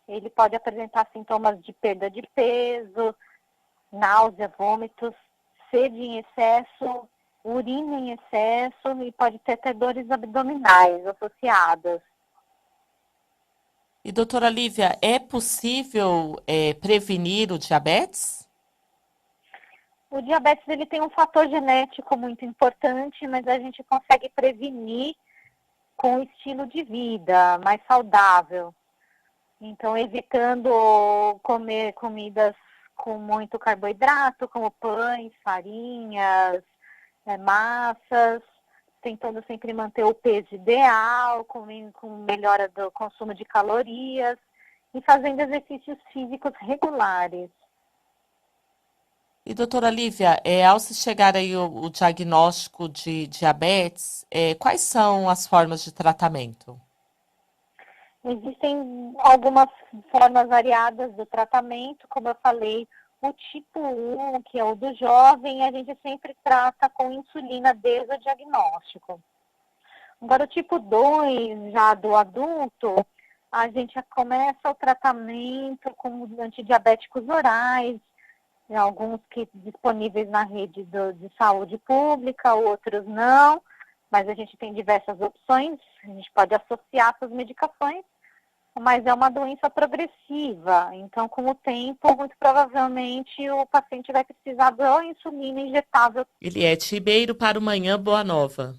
ele pode apresentar sintomas de perda de peso, náusea, vômitos, sede em excesso, urina em excesso e pode ter até dores abdominais associadas. E, doutora Lívia, é possível prevenir o diabetes? O diabetes ele tem um fator genético muito importante, mas a gente consegue prevenir com o estilo de vida mais saudável. Então, evitando comer comidas com muito carboidrato, como pães, farinhas, massas, tentando sempre manter o peso ideal, com melhora do consumo de calorias e fazendo exercícios físicos regulares. E, doutora Lívia, ao se chegar aí o diagnóstico de diabetes, quais são as formas de tratamento? Existem algumas formas variadas do tratamento, como eu falei, o tipo 1, que é o do jovem, a gente sempre trata com insulina desde o diagnóstico. Agora, o tipo 2, já do adulto, a gente começa o tratamento com antidiabéticos orais, alguns kits disponíveis na rede de saúde pública, outros não, mas a gente tem diversas opções, a gente pode associar essas medicações, mas é uma doença progressiva, então com o tempo, muito provavelmente, o paciente vai precisar da insulina injetável. Eliette Ribeiro para o Manhã Boa Nova.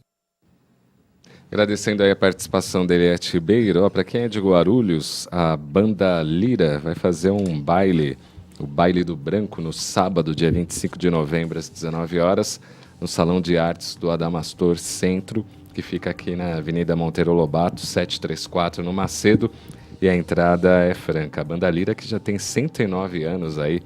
Agradecendo aí a participação da Eliette Ribeiro. Para quem é de Guarulhos, a banda Lira vai fazer um baile, o Baile do Branco, no sábado, dia 25 de novembro, às 19 horas, no Salão de Artes do Adamastor Centro, que fica aqui na Avenida Monteiro Lobato, 734, no Macedo, e a entrada é franca. A banda Lira, que já tem 109 anos aí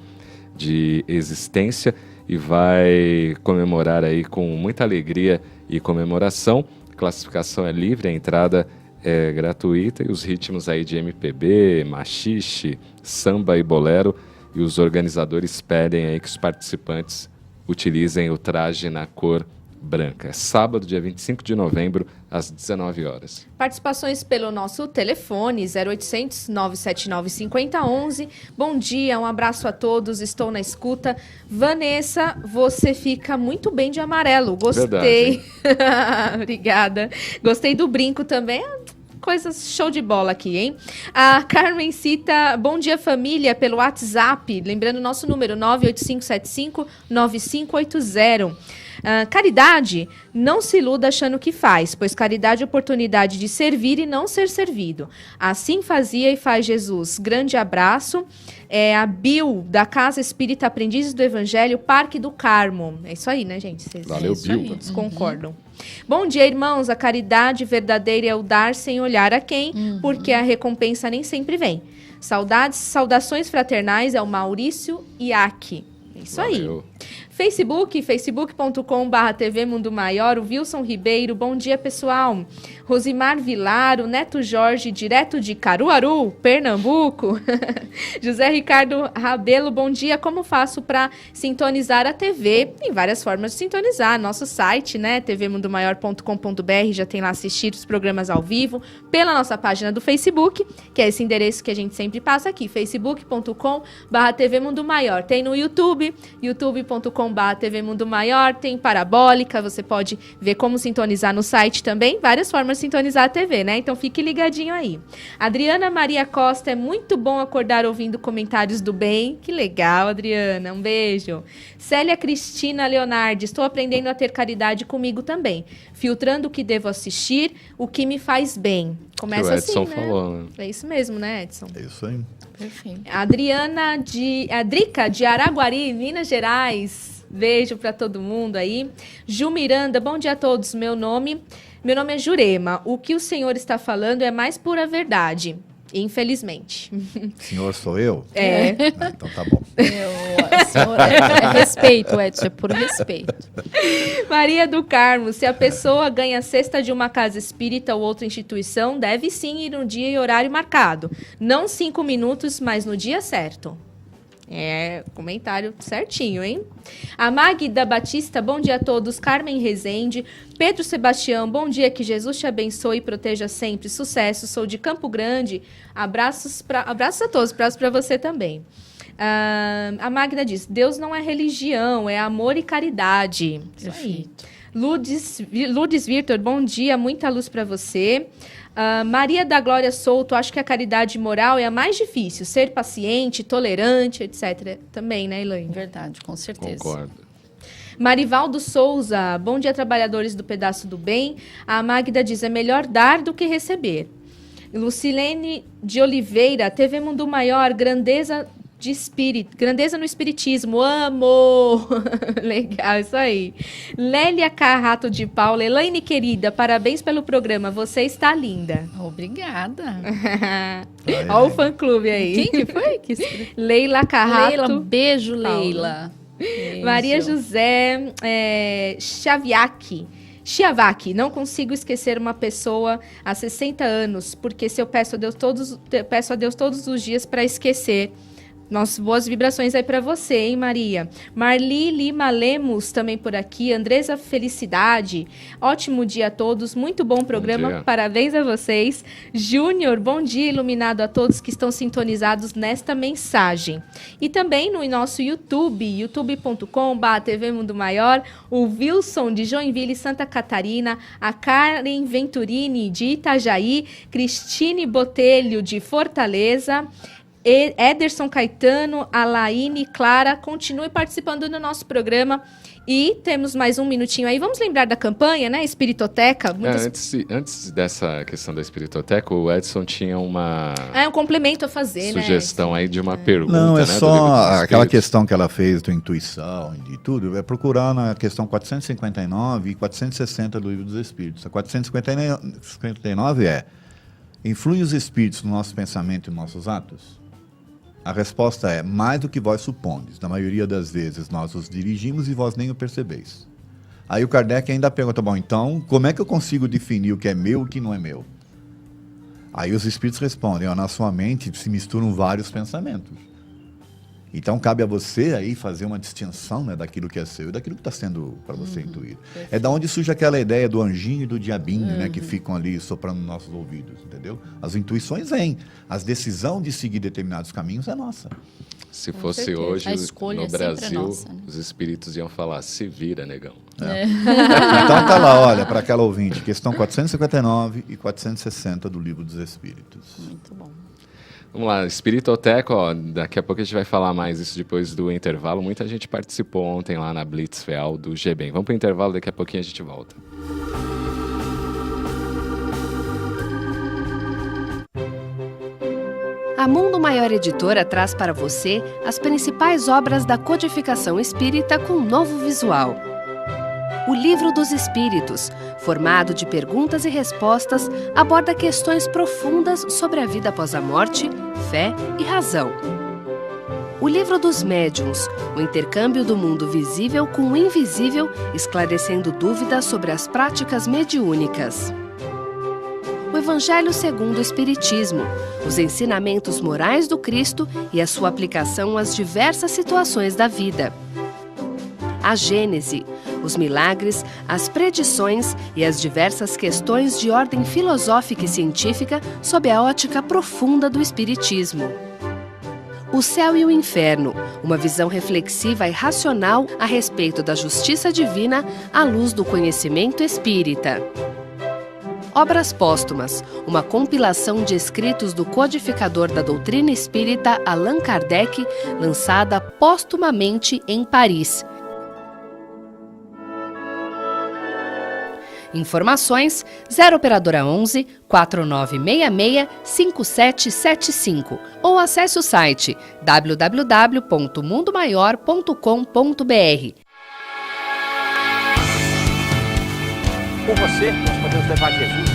de existência e vai comemorar aí com muita alegria e comemoração. A classificação é livre, a entrada é gratuita e os ritmos aí de MPB, machixe, samba e bolero, e os organizadores pedem aí que os participantes utilizem o traje na cor branca. É sábado, dia 25 de novembro, às 19 horas. Participações pelo nosso telefone, 0800 979 5011. Bom dia, um abraço a todos, estou na escuta. Vanessa, você fica muito bem de amarelo, gostei. Obrigada. Gostei do brinco também. Coisas show de bola aqui, hein? A Carmen cita, bom dia família, pelo WhatsApp, lembrando o nosso número, 98575-9580. Caridade, não se iluda achando que faz, pois caridade é oportunidade de servir e não ser servido. Assim fazia e faz Jesus. Grande abraço. A Bill, da Casa Espírita Aprendizes do Evangelho, Parque do Carmo. É isso aí, né, gente? Valeu, Bill. Todos concordam. Bom dia, irmãos. A caridade verdadeira é o dar sem olhar a quem, porque a recompensa nem sempre vem. Saudações fraternais é o Maurício Iaque. É isso Valeu. aí. Facebook.com/TV Mundo Maior, o Wilson Ribeiro, bom dia pessoal. Rosimar Vilar, o Neto Jorge, direto de Caruaru, Pernambuco. José Ricardo Rabelo, bom dia, como faço para sintonizar a TV? Tem várias formas de sintonizar, nosso site, né, tvmundomaior.com.br, já tem lá assistir os programas ao vivo, pela nossa página do Facebook, que é esse endereço que a gente sempre passa aqui, facebook.com/TV Mundo Maior. Tem no YouTube, youtube.com/TV Mundo Maior, tem parabólica, você pode ver como sintonizar no site também, várias formas de sintonizar a TV, né? Então fique ligadinho aí. Adriana Maria Costa, é muito bom acordar ouvindo comentários do bem. Que legal, Adriana, um beijo. Célia Cristina Leonardo, estou aprendendo a ter caridade comigo também, filtrando o que devo assistir, o que me faz bem. Começa assim, né? Falou, né? É isso mesmo, né, Edson? É isso aí. Perfeito. Drica de Araguari, Minas Gerais. Beijo para todo mundo aí. Ju Miranda, bom dia a todos. Meu nome é Jurema. O que o senhor está falando é mais pura verdade. Infelizmente. Senhor sou eu? É. Então tá bom. Senhor, é respeito, Edson, é por respeito. Maria do Carmo, se a pessoa ganha cesta de uma casa espírita ou outra instituição, deve sim ir no dia e horário marcado. Não 5 minutos, mas no dia certo. Comentário certinho, hein? A Magda Batista, bom dia a todos. Carmen Rezende. Pedro Sebastião, bom dia, que Jesus te abençoe e proteja sempre. Sucesso, sou de Campo Grande. Abraços a todos, abraços para você também. A Magda diz, Deus não é religião, é amor e caridade. Isso aí. Lourdes Victor, bom dia, muita luz para você. Maria da Glória Souto, acho que a caridade moral é a mais difícil. Ser paciente, tolerante, etc. Também, né, Elaine? Verdade, com certeza. Concordo. Marivaldo Souza, bom dia, trabalhadores do Pedaço do Bem. A Magda diz, é melhor dar do que receber. Lucilene de Oliveira, TV Mundo Maior, grandeza no espiritismo, amo! Legal, isso aí. Lélia Carrato de Paula, Elaine querida, parabéns pelo programa, você está linda. Obrigada. Olha o fã-clube aí. Quem que foi? Leila Carrato. Leila, um beijo, Paula. Leila. Maria José Chiavaki, não consigo esquecer uma pessoa há 60 anos, porque se eu peço a Deus todos os dias para esquecer, Nossas boas vibrações aí para você, hein, Maria? Marli Lima Lemos também por aqui. Andresa Felicidade. Ótimo dia a todos. Muito bom programa. Parabéns a vocês. Júnior, bom dia iluminado a todos que estão sintonizados nesta mensagem. E também no nosso YouTube, youtube.com/TV Mundo Maior, o Wilson de Joinville, Santa Catarina, a Karen Venturini de Itajaí, Cristine Botelho de Fortaleza, Ederson Caetano, Alaine, Clara, continue participando do nosso programa. E temos mais um minutinho aí. Vamos lembrar da campanha, né? Espiritoteca. Antes dessa questão da Espiritoteca, o Edson tinha um complemento a fazer, sugestão aí de uma pergunta. Não, é né, só aquela questão que ela fez do intuição e de tudo, é procurar na questão 459 e 460 do Livro dos Espíritos. A 459 influem os espíritos no nosso pensamento e nos nossos atos? A resposta é, mais do que vós supondes. Na maioria das vezes nós os dirigimos e vós nem o percebeis. Aí o Kardec ainda pergunta, bom, então, como é que eu consigo definir o que é meu e o que não é meu? Aí os espíritos respondem, na sua mente se misturam vários pensamentos. Então cabe a você aí fazer uma distinção, né, daquilo que é seu e daquilo que está sendo para você intuir. É da onde surge aquela ideia do anjinho e do diabinho, né, que ficam ali soprando nos nossos ouvidos, entendeu? As intuições vêm, a decisão de seguir determinados caminhos é nossa. Se fosse hoje, no Brasil, nossa, né? Os espíritos iam falar, se vira, negão. Então tá lá, olha, para aquela ouvinte, questão 459 e 460 do Livro dos Espíritos. Muito bom. Vamos lá, Espiritoteca, daqui a pouco a gente vai falar mais isso depois do intervalo. Muita gente participou ontem lá na Blitz Feal do GBEM. Vamos para o intervalo, daqui a pouquinho a gente volta. A Mundo Maior Editora traz para você as principais obras da codificação espírita com um novo visual. O Livro dos Espíritos, formado de perguntas e respostas, aborda questões profundas sobre a vida após a morte, fé e razão. O Livro dos Médiuns, o intercâmbio do mundo visível com o invisível, esclarecendo dúvidas sobre as práticas mediúnicas. O Evangelho segundo o Espiritismo, os ensinamentos morais do Cristo e a sua aplicação às diversas situações da vida. A Gênese, os milagres, as predições e as diversas questões de ordem filosófica e científica sob a ótica profunda do Espiritismo. O Céu e o Inferno, uma visão reflexiva e racional a respeito da justiça divina à luz do conhecimento espírita. Obras Póstumas, uma compilação de escritos do codificador da doutrina espírita Allan Kardec, lançada póstumamente em Paris. Informações 0 operadora 11 4966 5775 ou acesse o site www.mundomaior.com.br. Com você, nós podemos levar Jesus.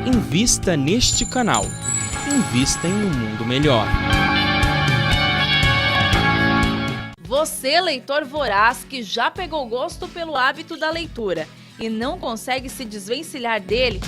Invista neste canal. Invista em um mundo melhor. Você, leitor voraz, que já pegou gosto pelo hábito da leitura e não consegue se desvencilhar dele,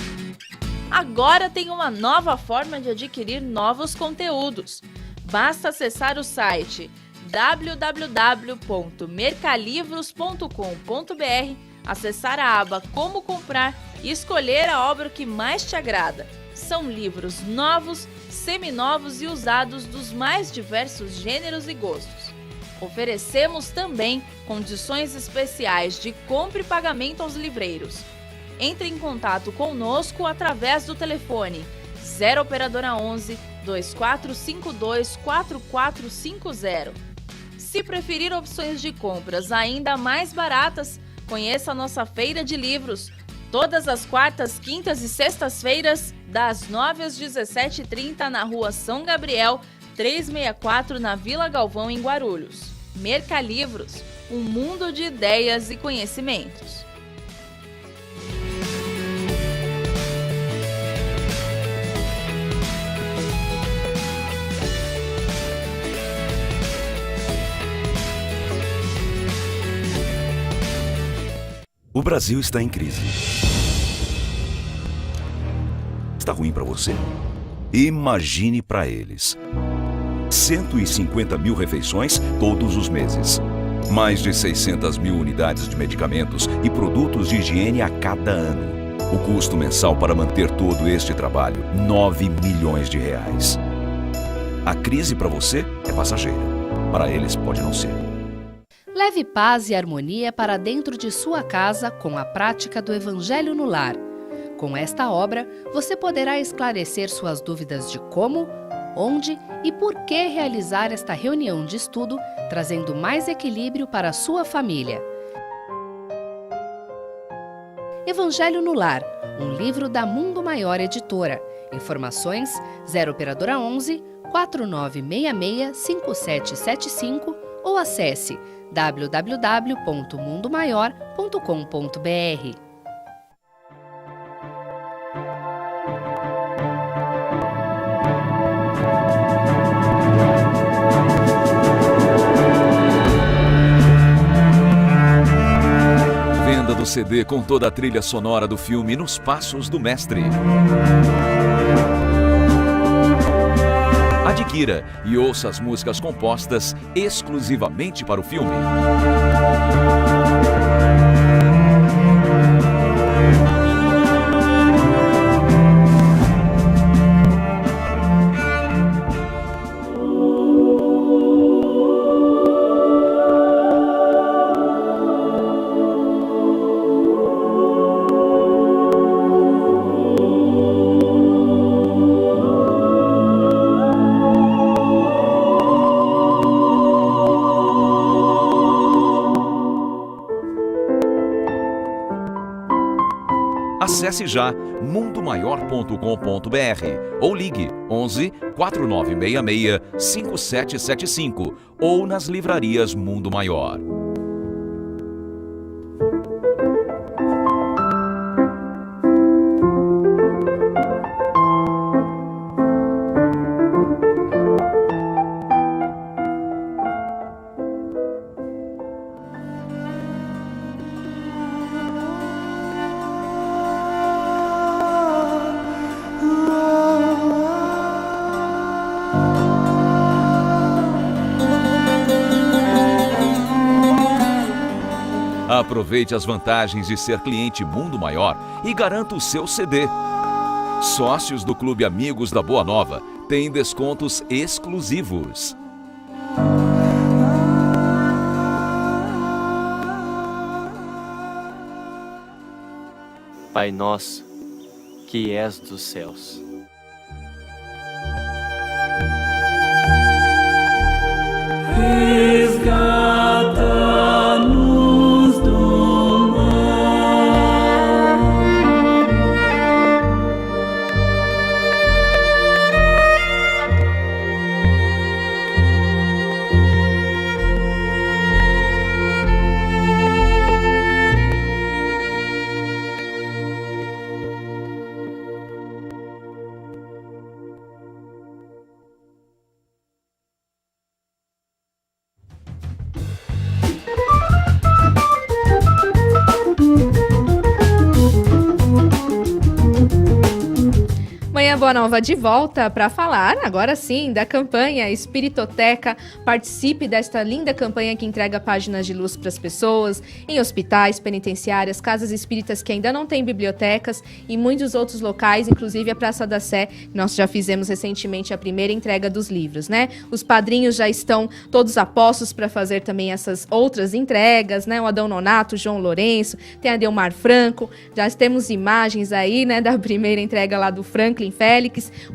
agora tem uma nova forma de adquirir novos conteúdos. Basta acessar o site www.mercalivros.com.br, acessar a aba Como Comprar e escolher a obra que mais te agrada. São livros novos, seminovos e usados dos mais diversos gêneros e gostos. Oferecemos também condições especiais de compra e pagamento aos livreiros. Entre em contato conosco através do telefone 0 operadora 11 2452 4450. Se preferir opções de compras ainda mais baratas, conheça a nossa feira de livros. Todas as quartas, quintas e sextas-feiras, das 9 às 17h30, na Rua São Gabriel, 364, na Vila Galvão, em Guarulhos. Mercalivros, um mundo de ideias e conhecimentos. O Brasil está em crise. Está ruim para você? Imagine para eles. 150 mil refeições todos os meses. Mais de 600 mil unidades de medicamentos e produtos de higiene a cada ano. O custo mensal para manter todo este trabalho, R$9 milhões. A crise para você é passageira. Para eles pode não ser. Leve paz e harmonia para dentro de sua casa com a prática do Evangelho no Lar. Com esta obra, você poderá esclarecer suas dúvidas de como, onde e por que realizar esta reunião de estudo, trazendo mais equilíbrio para a sua família. Evangelho no Lar, um livro da Mundo Maior Editora. Informações 0 operadora 11 4966 5775 ou acesse www.mundomaior.com.br. Venda do CD com toda a trilha sonora do filme Nos Passos do Mestre. Adquira e ouça as músicas compostas exclusivamente para o filme. Acesse já mundomaior.com.br ou ligue 11 4966 5775 ou nas livrarias Mundo Maior. Aproveite as vantagens de ser cliente Mundo Maior e garanta o seu CD. Sócios do Clube Amigos da Boa Nova têm descontos exclusivos. Pai nosso, que és dos céus. Resgata-nos do mal. Boa Nova de volta para falar, agora sim, da campanha Espiritoteca. Participe desta linda campanha que entrega páginas de luz para as pessoas em hospitais, penitenciárias, casas espíritas que ainda não têm bibliotecas e muitos outros locais, inclusive a Praça da Sé. Nós já fizemos recentemente a primeira entrega dos livros, né? Os padrinhos já estão todos apostos para fazer também essas outras entregas, né? O Adão Nonato, o João Lourenço, tem a Delmar Franco, já temos imagens aí, né, da primeira entrega lá do Franklin Félix.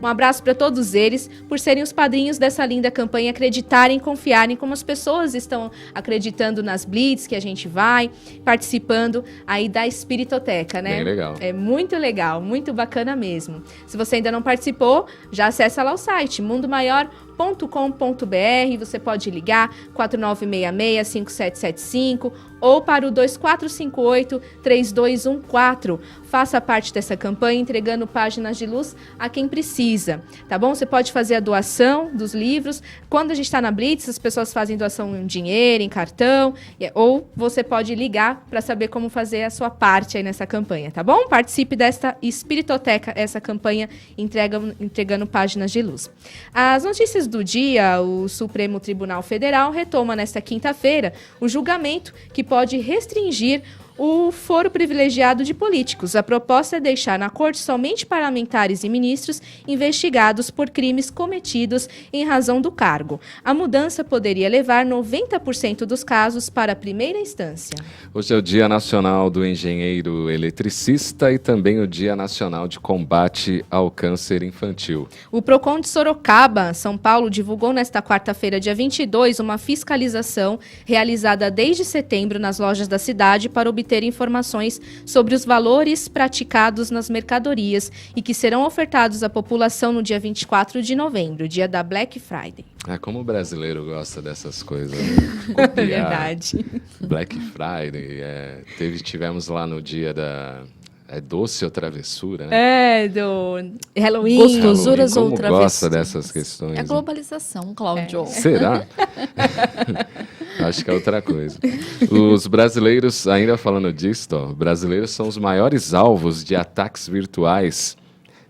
Um abraço para todos eles por serem os padrinhos dessa linda campanha, acreditarem, confiarem, como as pessoas estão acreditando nas blitz que a gente vai, participando aí da Espiritoteca, né? Bem legal. É muito legal, muito bacana mesmo. Se você ainda não participou, já acessa lá o site mundomaior.com.br Você pode ligar 4966-5775 ou para o 2458-3214. Faça parte dessa campanha entregando páginas de luz a quem precisa, tá bom? Você pode fazer a doação dos livros. Quando a gente está na Blitz, as pessoas fazem doação em dinheiro, em cartão, ou você pode ligar para saber como fazer a sua parte aí nessa campanha, tá bom? Participe desta Espiritoteca, essa campanha entregando páginas de luz. As notícias do dia: o Supremo Tribunal Federal retoma nesta quinta-feira o julgamento que pode restringir o foro privilegiado de políticos. A proposta é deixar na corte somente parlamentares e ministros investigados por crimes cometidos em razão do cargo. A mudança poderia levar 90% dos casos para a primeira instância. Hoje é o Dia Nacional do Engenheiro Eletricista e também o Dia Nacional de Combate ao Câncer Infantil. O Procon de Sorocaba, São Paulo, divulgou nesta quarta-feira, dia 22, uma fiscalização realizada desde setembro nas lojas da cidade para obter informações sobre os valores praticados nas mercadorias e que serão ofertados à população no dia 24 de novembro, dia da Black Friday. Como o brasileiro gosta dessas coisas. É verdade. Black Friday, tivemos lá no dia da... doce ou travessura, né? Do Halloween. Gostosuras ou Como travessuras. gosta dessas questões? É a globalização, Cláudio. Será? Acho que é outra coisa. Os brasileiros, ainda falando disso, brasileiros são os maiores alvos de ataques virtuais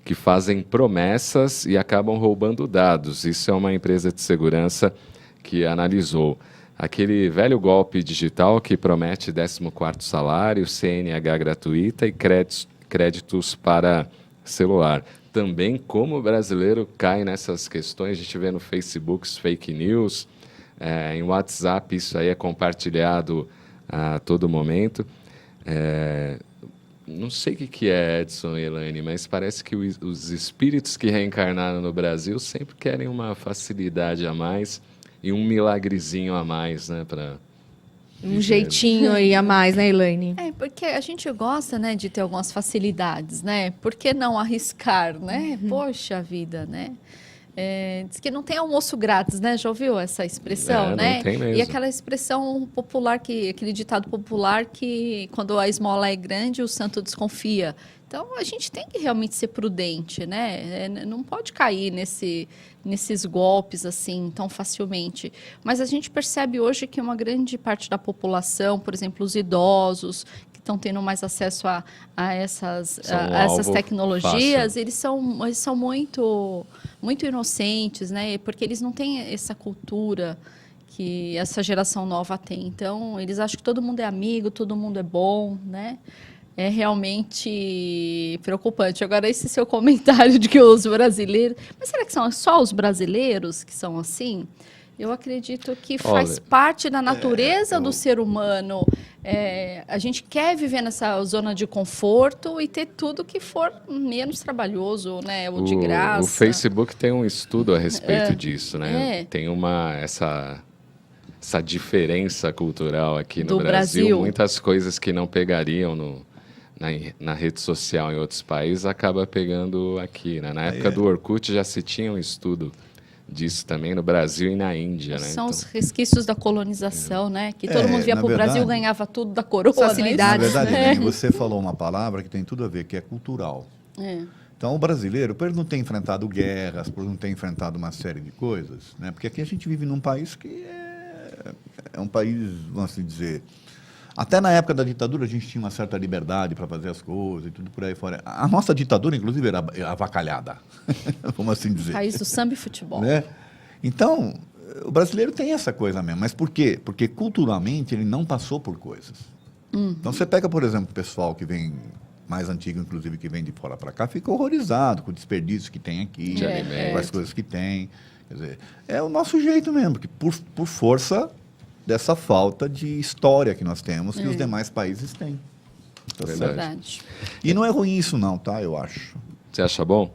que fazem promessas e acabam roubando dados. Isso é uma empresa de segurança que analisou. Aquele velho golpe digital que promete 14º salário, CNH gratuita e créditos para celular. Também como o brasileiro cai nessas questões, a gente vê no Facebook fake news, em WhatsApp isso aí é compartilhado a todo momento. Não sei o que é, Edson e Elaine, mas parece que os espíritos que reencarnaram no Brasil sempre querem uma facilidade a mais e um milagrezinho a mais, né, para um jeitinho aí a mais, né, Elaine? Porque a gente gosta, né, de ter algumas facilidades, né? Por que não arriscar, né? Poxa vida, né? Diz que não tem almoço grátis, né? Já ouviu essa expressão, né? Não tem mesmo. E aquela expressão popular, aquele ditado popular que quando a esmola é grande, o santo desconfia. Então, a gente tem que realmente ser prudente, né? Não pode cair nesses golpes assim tão facilmente. Mas a gente percebe hoje que uma grande parte da população, por exemplo, os idosos, que estão tendo mais acesso a essas tecnologias, eles são muito inocentes, né? Porque eles não têm essa cultura que essa geração nova tem. Então, eles acham que todo mundo é amigo, todo mundo é bom, né? É realmente preocupante. Agora, esse seu comentário de que os brasileiros... Mas será que são só os brasileiros que são assim? Eu acredito que faz parte da natureza do ser humano. A gente quer viver nessa zona de conforto e ter tudo que for menos trabalhoso, né? Ou de graça. O Facebook tem um estudo a respeito disso, né? Tem essa diferença cultural aqui no Brasil. Muitas coisas que não pegariam na rede social em outros países acaba pegando aqui, né? Na época do Orkut já se tinha um estudo disso também no Brasil e na Índia, né? São os resquícios da colonização, né? Que todo mundo via para o Brasil, ganhava tudo da coroa. Facilidades. Na verdade, você falou uma palavra que tem tudo a ver, que é cultural. Então, o brasileiro, por ele não ter enfrentado guerras, por não ter enfrentado uma série de coisas, né? Porque aqui a gente vive num país que é um país, vamos assim dizer... Até na época da ditadura a gente tinha uma certa liberdade para fazer as coisas e tudo por aí fora. A nossa ditadura, inclusive, era avacalhada, vamos assim dizer. País do samba e futebol. Né? Então, o brasileiro tem essa coisa mesmo. Mas por quê? Porque culturalmente ele não passou por coisas. Então você pega, por exemplo, o pessoal que vem, mais antigo inclusive, que vem de fora para cá, fica horrorizado com o desperdício que tem aqui, com as coisas que tem. Quer dizer, é o nosso jeito mesmo, que por força... dessa falta de história que nós temos, que os demais países têm. Tá verdade. E não é ruim isso não, tá? Eu acho. Você acha bom?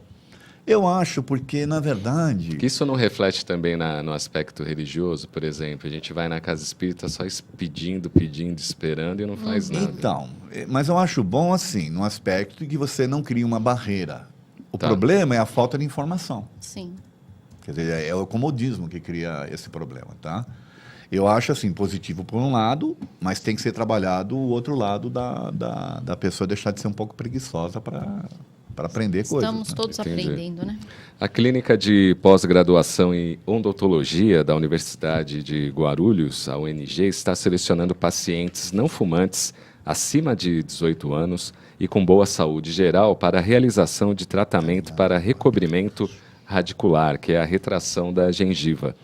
Eu acho, porque, na verdade... Que isso não reflete também no aspecto religioso, por exemplo? A gente vai na casa espírita só pedindo, esperando e não faz nada. Então, mas eu acho bom assim, no aspecto de que você não cria uma barreira. O problema é a falta de informação. Sim. Quer dizer, é o comodismo que cria esse problema, tá? Eu acho, assim, positivo por um lado, mas tem que ser trabalhado o outro lado da pessoa deixar de ser um pouco preguiçosa para aprender coisas. Estamos todos aprendendo, né? A Clínica de Pós-Graduação em Odontologia da Universidade de Guarulhos, a UNG, está selecionando pacientes não fumantes acima de 18 anos e com boa saúde geral para a realização de tratamento para recobrimento radicular, que é a retração da gengiva.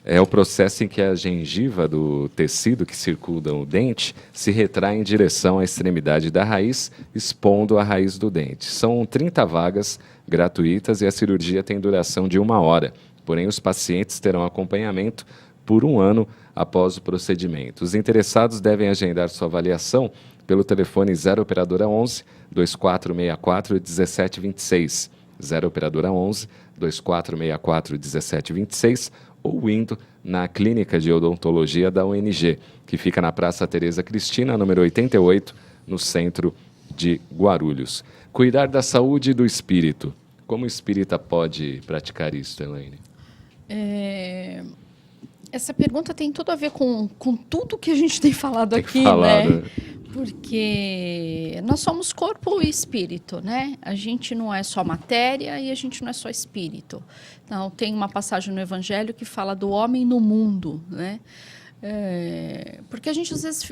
É o processo em que a gengiva do tecido que circunda o dente se retrai em direção à extremidade da raiz, expondo a raiz do dente. São 30 vagas gratuitas e a cirurgia tem duração de 1 hora. Porém, os pacientes terão acompanhamento por 1 ano após o procedimento. Os interessados devem agendar sua avaliação pelo telefone 0 operadora 11 2464 1726. 0 operadora 11 2464 1726 ou indo na Clínica de Odontologia da UNG, que fica na Praça Tereza Cristina, número 88, no centro de Guarulhos. Cuidar da saúde do espírito. Como o espírita pode praticar isso, Elaine? Essa pergunta tem tudo a ver com tudo que a gente tem falado aqui, né? Porque nós somos corpo e espírito, né? A gente não é só matéria e a gente não é só espírito. Então, tem uma passagem no Evangelho que fala do homem no mundo, né? Porque a gente, às vezes,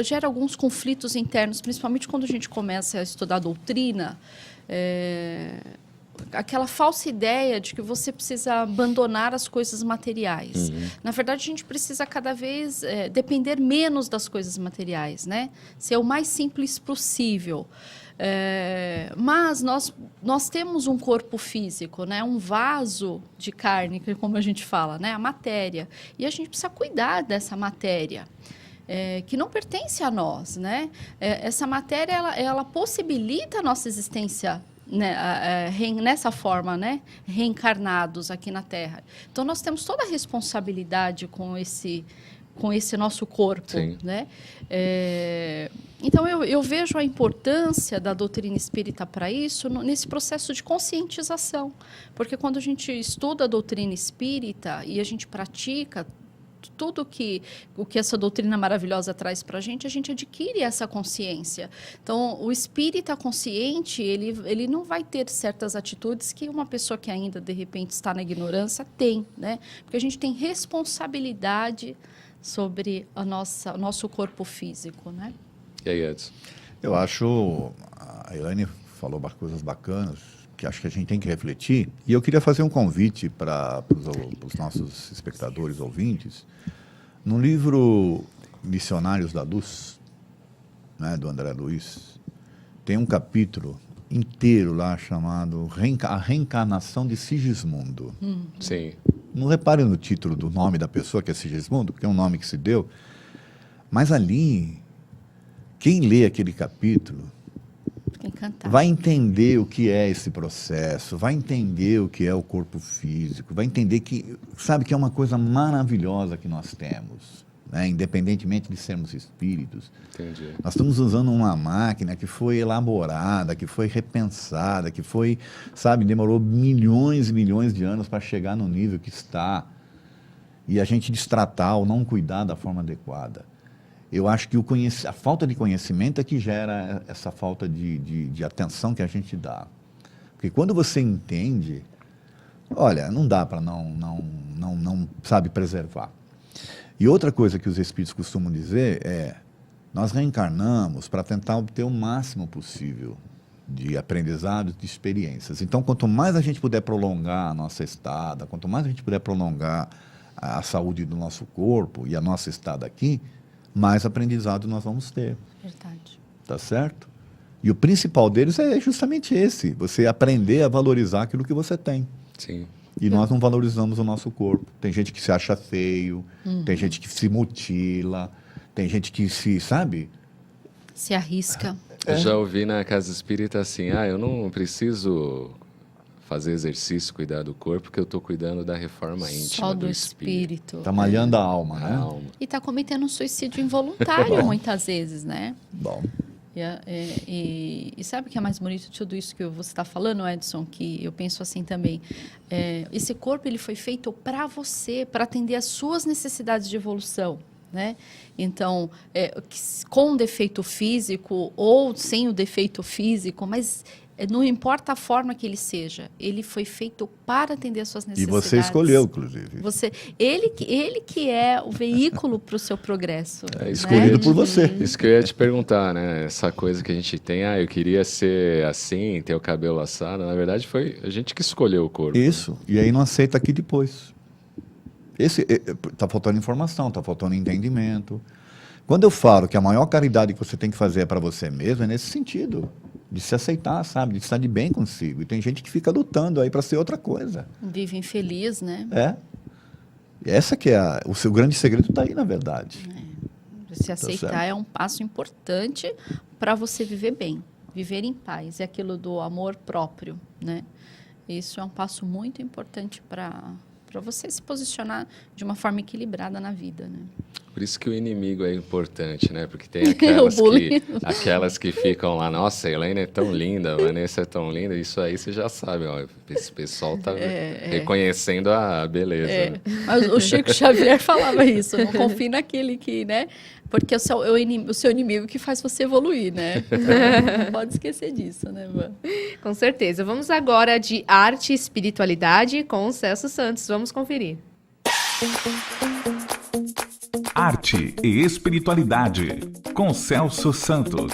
gera alguns conflitos internos, principalmente quando a gente começa a estudar doutrina, aquela falsa ideia de que você precisa abandonar as coisas materiais. Na verdade, a gente precisa cada vez depender menos das coisas materiais, né? Ser o mais simples possível. Mas nós temos um corpo físico, né? Um vaso de carne, como a gente fala, né? A matéria. E a gente precisa cuidar dessa matéria. Que não pertence a nós, né? Essa matéria, ela possibilita a nossa existência, né, nessa forma, né, reencarnados aqui na Terra. Então, nós temos toda a responsabilidade com esse nosso corpo. Sim. Né? Então, eu vejo a importância da doutrina espírita para isso nesse processo de conscientização. Porque quando a gente estuda a doutrina espírita e a gente pratica tudo o que essa doutrina maravilhosa traz para a gente adquire essa consciência. Então, o espírita consciente, ele não vai ter certas atitudes que uma pessoa que ainda, de repente, está na ignorância tem, né? Porque a gente tem responsabilidade sobre o nosso corpo físico, né? E aí, Edson? Eu acho, a Elaine falou coisas bacanas, que acho que a gente tem que refletir. E eu queria fazer um convite para os nossos espectadores, ouvintes. No livro Missionários da Luz, né, do André Luiz, tem um capítulo inteiro lá chamado A Reencarnação de Sigismundo. Sim. Não reparem no título do nome da pessoa, que é Sigismundo, porque é um nome que se deu. Mas ali, quem lê aquele capítulo vai entender o que é esse processo, vai entender o que é o corpo físico, vai entender que, sabe, que é uma coisa maravilhosa que nós temos, né? Independentemente de sermos espíritos. Entendi. Nós estamos usando uma máquina que foi elaborada, que foi repensada, que foi, sabe, demorou milhões e milhões de anos para chegar no nível que está, e a gente destratar ou não cuidar da forma adequada. Eu acho que a falta de conhecimento é que gera essa falta de atenção que a gente dá. Porque quando você entende, olha, não dá para não sabe, preservar. E outra coisa que os espíritos costumam dizer é, nós reencarnamos para tentar obter o máximo possível de aprendizados, de experiências. Então, quanto mais a gente puder prolongar a nossa estada, quanto mais a gente puder prolongar a saúde do nosso corpo e a nossa estada aqui, mais aprendizado nós vamos ter. Verdade. Tá certo? E o principal deles é justamente esse, você aprender a valorizar aquilo que você tem. Sim. E nós não valorizamos o nosso corpo. Tem gente que se acha feio, tem gente que se mutila, tem gente que se arrisca. Eu já ouvi na casa espírita assim, eu não preciso fazer exercício, cuidar do corpo, porque eu estou cuidando da reforma íntima. Só do espírito. Está malhando a alma, né? E está cometendo um suicídio involuntário, muitas vezes, né? Bom. E sabe o que é mais bonito de tudo isso que você está falando, Edson? Que eu penso assim também. Esse corpo ele foi feito para você, para atender às suas necessidades de evolução, né? Então, com defeito físico ou sem o defeito físico, mas não importa a forma que ele seja, ele foi feito para atender às suas necessidades. E você escolheu, inclusive. Ele que é o veículo para o seu progresso. Escolhido por você. Isso que eu ia te perguntar, né? Essa coisa que a gente tem, eu queria ser assim, ter o cabelo assado. Na verdade, foi a gente que escolheu o corpo. Isso. E aí não aceita aqui depois. Tá faltando informação, tá faltando entendimento. Quando eu falo que a maior caridade que você tem que fazer é para você mesmo, é nesse sentido. De se aceitar, sabe? De estar de bem consigo. E tem gente que fica lutando aí para ser outra coisa. Vive infeliz, né? Essa que é o seu grande segredo está aí, na verdade. Se aceitar é um passo importante para você viver bem, viver em paz. É aquilo do amor próprio, né? Isso é um passo muito importante para você se posicionar de uma forma equilibrada na vida, né? Por isso que o inimigo é importante, né? Porque tem aquelas que ficam lá, nossa, a Helena é tão linda, a Vanessa é tão linda, isso aí você já sabe, ó, esse pessoal tá reconhecendo a beleza. Né? Mas o Chico Xavier falava isso, não confie naquele que, né? Porque é o seu inimigo que faz você evoluir, né? Não pode esquecer disso, né, Van? Com certeza. Vamos agora de arte e espiritualidade com o Celso Santos. Vamos conferir. Arte e Espiritualidade, com Celso Santos.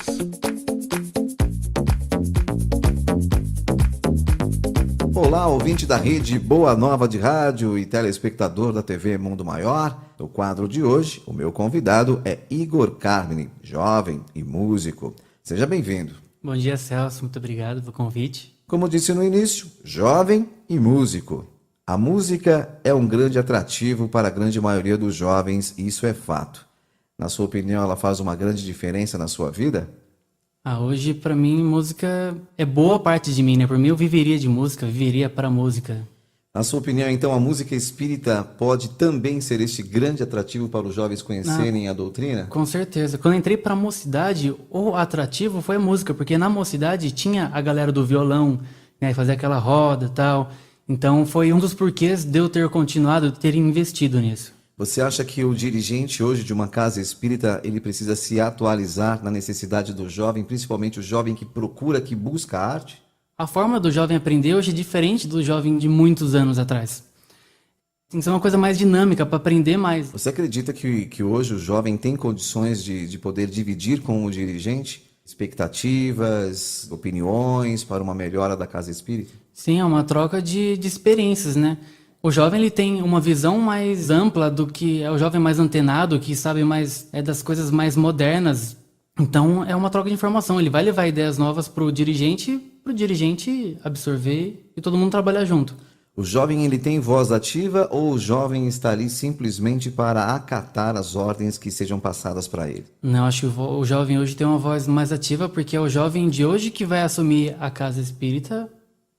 Olá, ouvinte da rede Boa Nova de Rádio e telespectador da TV Mundo Maior. No quadro de hoje, o meu convidado é Igor Carmine, jovem e músico. Seja bem-vindo. Bom dia, Celso. Muito obrigado pelo convite. Como disse no início, jovem e músico. A música é um grande atrativo para a grande maioria dos jovens, e isso é fato. Na sua opinião, ela faz uma grande diferença na sua vida? Hoje, para mim, música é boa parte de mim, né? Por mim, eu viveria de música, viveria para a música. Na sua opinião, então, a música espírita pode também ser este grande atrativo para os jovens conhecerem a doutrina? Com certeza. Quando eu entrei para a mocidade, o atrativo foi a música, porque na mocidade tinha a galera do violão, né? Fazer aquela roda e tal. Então, foi um dos porquês de eu ter continuado, de ter investido nisso. Você acha que o dirigente hoje de uma casa espírita, ele precisa se atualizar na necessidade do jovem, principalmente o jovem que procura, que busca a arte? A forma do jovem aprender hoje é diferente do jovem de muitos anos atrás. Tem que ser uma coisa mais dinâmica para aprender mais. Você acredita que hoje o jovem tem condições de poder dividir com o dirigente expectativas, opiniões para uma melhora da casa espírita? Sim, é uma troca de experiências, né? O jovem ele tem uma visão mais ampla do que é o jovem mais antenado, que sabe mais das coisas mais modernas. Então é uma troca de informação. Ele vai levar ideias novas para o dirigente absorver e todo mundo trabalhar junto. O jovem ele tem voz ativa ou o jovem está ali simplesmente para acatar as ordens que sejam passadas para ele? Não, acho que o jovem hoje tem uma voz mais ativa porque é o jovem de hoje que vai assumir a casa espírita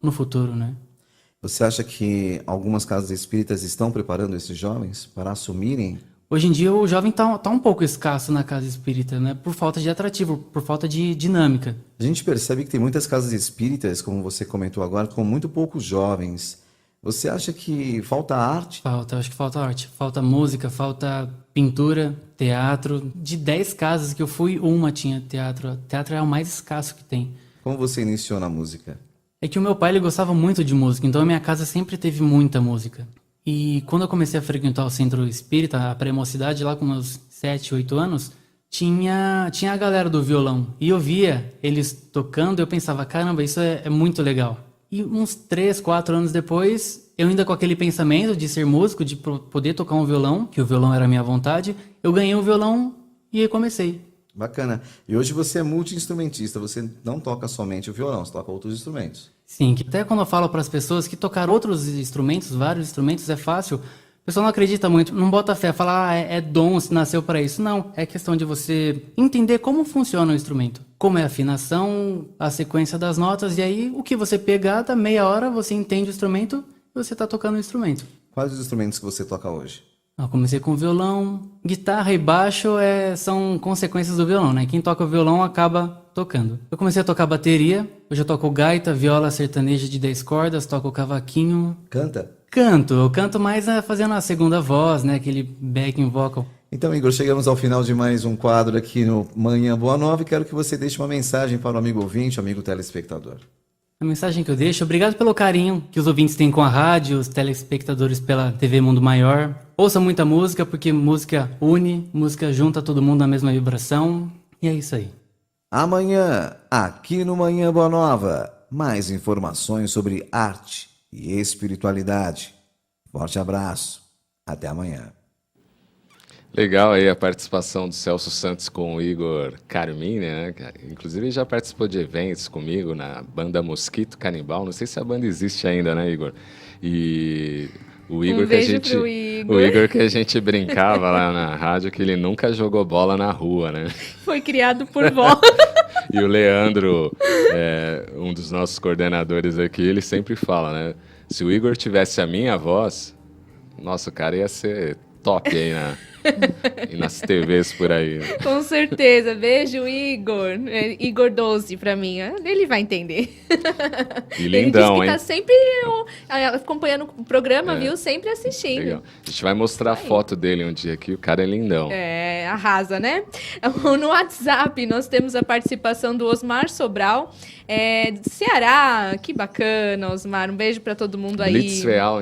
no futuro, né? Você acha que algumas casas espíritas estão preparando esses jovens para assumirem? Hoje em dia o jovem tá um pouco escasso na casa espírita, né? Por falta de atrativo, por falta de dinâmica. A gente percebe que tem muitas casas espíritas, como você comentou agora, com muito poucos jovens. Você acha que falta arte? Acho que falta arte. Falta música, falta pintura, teatro. De 10 casas que eu fui, uma tinha teatro. Teatro é o mais escasso que tem. Como você iniciou na música? É que o meu pai ele gostava muito de música, então a minha casa sempre teve muita música. E quando eu comecei a frequentar o centro espírita, a pré-mocidade, lá com meus 7, 8 anos, tinha a galera do violão. E eu via eles tocando e eu pensava, caramba, isso é muito legal. E uns 3, 4 anos depois, eu ainda com aquele pensamento de ser músico, de poder tocar um violão, que o violão era a minha vontade, eu ganhei o violão e aí comecei. Bacana. E hoje você é multi-instrumentista, você não toca somente o violão, você toca outros instrumentos. Sim, que até quando eu falo para as pessoas que tocar outros instrumentos, vários instrumentos, é fácil, o pessoal não acredita muito, não bota fé, fala, é dom, se nasceu para isso. Não, é questão de você entender como funciona o instrumento, como é a afinação, a sequência das notas, e aí o que você pegar, da meia hora você entende o instrumento e você está tocando o instrumento. Quais os instrumentos que você toca hoje? Eu comecei com violão, guitarra e baixo são consequências do violão, né? Quem toca o violão acaba tocando. Eu comecei a tocar bateria, eu já toco gaita, viola sertaneja de 10 cordas, toco cavaquinho. Canta? Eu canto mais fazendo a segunda voz, né, aquele backing vocal. Então, Igor, chegamos ao final de mais um quadro aqui no Manhã Boa Nova e quero que você deixe uma mensagem para o amigo ouvinte, amigo telespectador. A mensagem que eu deixo, obrigado pelo carinho que os ouvintes têm com a rádio, os telespectadores pela TV Mundo Maior. Ouça muita música, porque música une, música junta todo mundo na mesma vibração. E é isso aí. Amanhã, aqui no Manhã Boa Nova, mais informações sobre arte e espiritualidade. Forte abraço. Até amanhã. Legal aí a participação do Celso Santos com o Igor Carmine, né? Inclusive ele já participou de eventos comigo na banda Mosquito Canibal. Não sei se a banda existe ainda, né, Igor? E o Igor o Igor que a gente brincava lá na rádio que ele nunca jogou bola na rua, né? Foi criado por vó. E o Leandro, um dos nossos coordenadores aqui, ele sempre fala, né? Se o Igor tivesse a minha voz, nossa, o cara ia ser top aí e nas TVs por aí. Com certeza. Beijo, Igor. Igor 12 pra mim. Ele vai entender. E lindão, ele hein? Tá sempre acompanhando o programa, viu? Sempre assistindo. Legal. A gente vai mostrar a foto dele um dia aqui. O cara é lindão. Arrasa, né? No WhatsApp, nós temos a participação do Osmar Sobral, do Ceará. Que bacana, Osmar. Um beijo pra todo mundo aí. Blitz real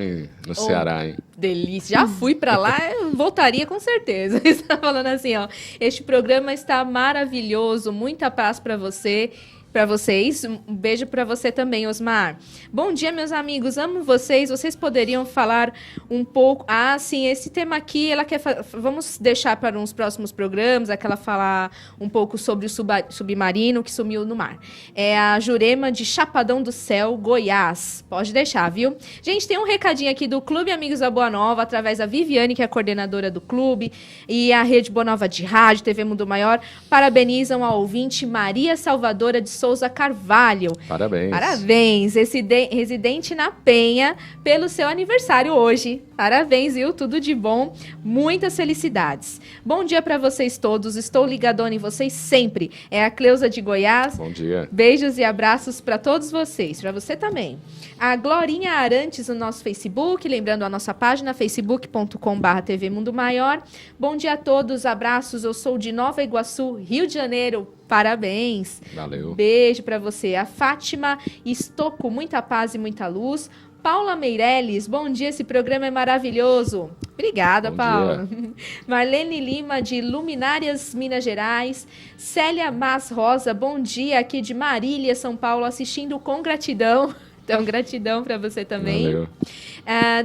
no Ceará, hein? Delícia. Já fui pra lá, eu voltaria com certeza. Está falando assim, ó. Este programa está maravilhoso. Muita paz pra você. Para vocês, um beijo para você também, Osmar. Bom dia, meus amigos, amo vocês. Vocês poderiam falar um pouco... sim, esse tema aqui, ela quer... Vamos deixar para uns próximos programas, aquela falar um pouco sobre o submarino que sumiu no mar. É a Jurema de Chapadão do Céu, Goiás. Pode deixar, viu? Gente, tem um recadinho aqui do Clube Amigos da Boa Nova, através da Viviane, que é a coordenadora do clube, e a Rede Boa Nova de Rádio, TV Mundo Maior, parabenizam a ouvinte Maria Salvadora de Souza Carvalho. Parabéns. Parabéns, residente na Penha, pelo seu aniversário hoje. Parabéns, viu? Tudo de bom. Muitas felicidades. Bom dia para vocês todos. Estou ligadona em vocês sempre. É a Cleusa de Goiás. Bom dia. Beijos e abraços para todos vocês. Para você também. A Glorinha Arantes no nosso Facebook. Lembrando a nossa página, facebook.com/TV Mundo Maior. Bom dia a todos. Abraços. Eu sou de Nova Iguaçu, Rio de Janeiro. Parabéns. Valeu. Beijo para você. A Fátima Estocco, muita paz e muita luz. Paula Meirelles, bom dia, esse programa é maravilhoso. Obrigada, bom Paula. Dia. Marlene Lima, de Luminárias, Minas Gerais. Célia Mas Rosa, bom dia, aqui de Marília, São Paulo, assistindo com gratidão. Então, gratidão para você também. Valeu.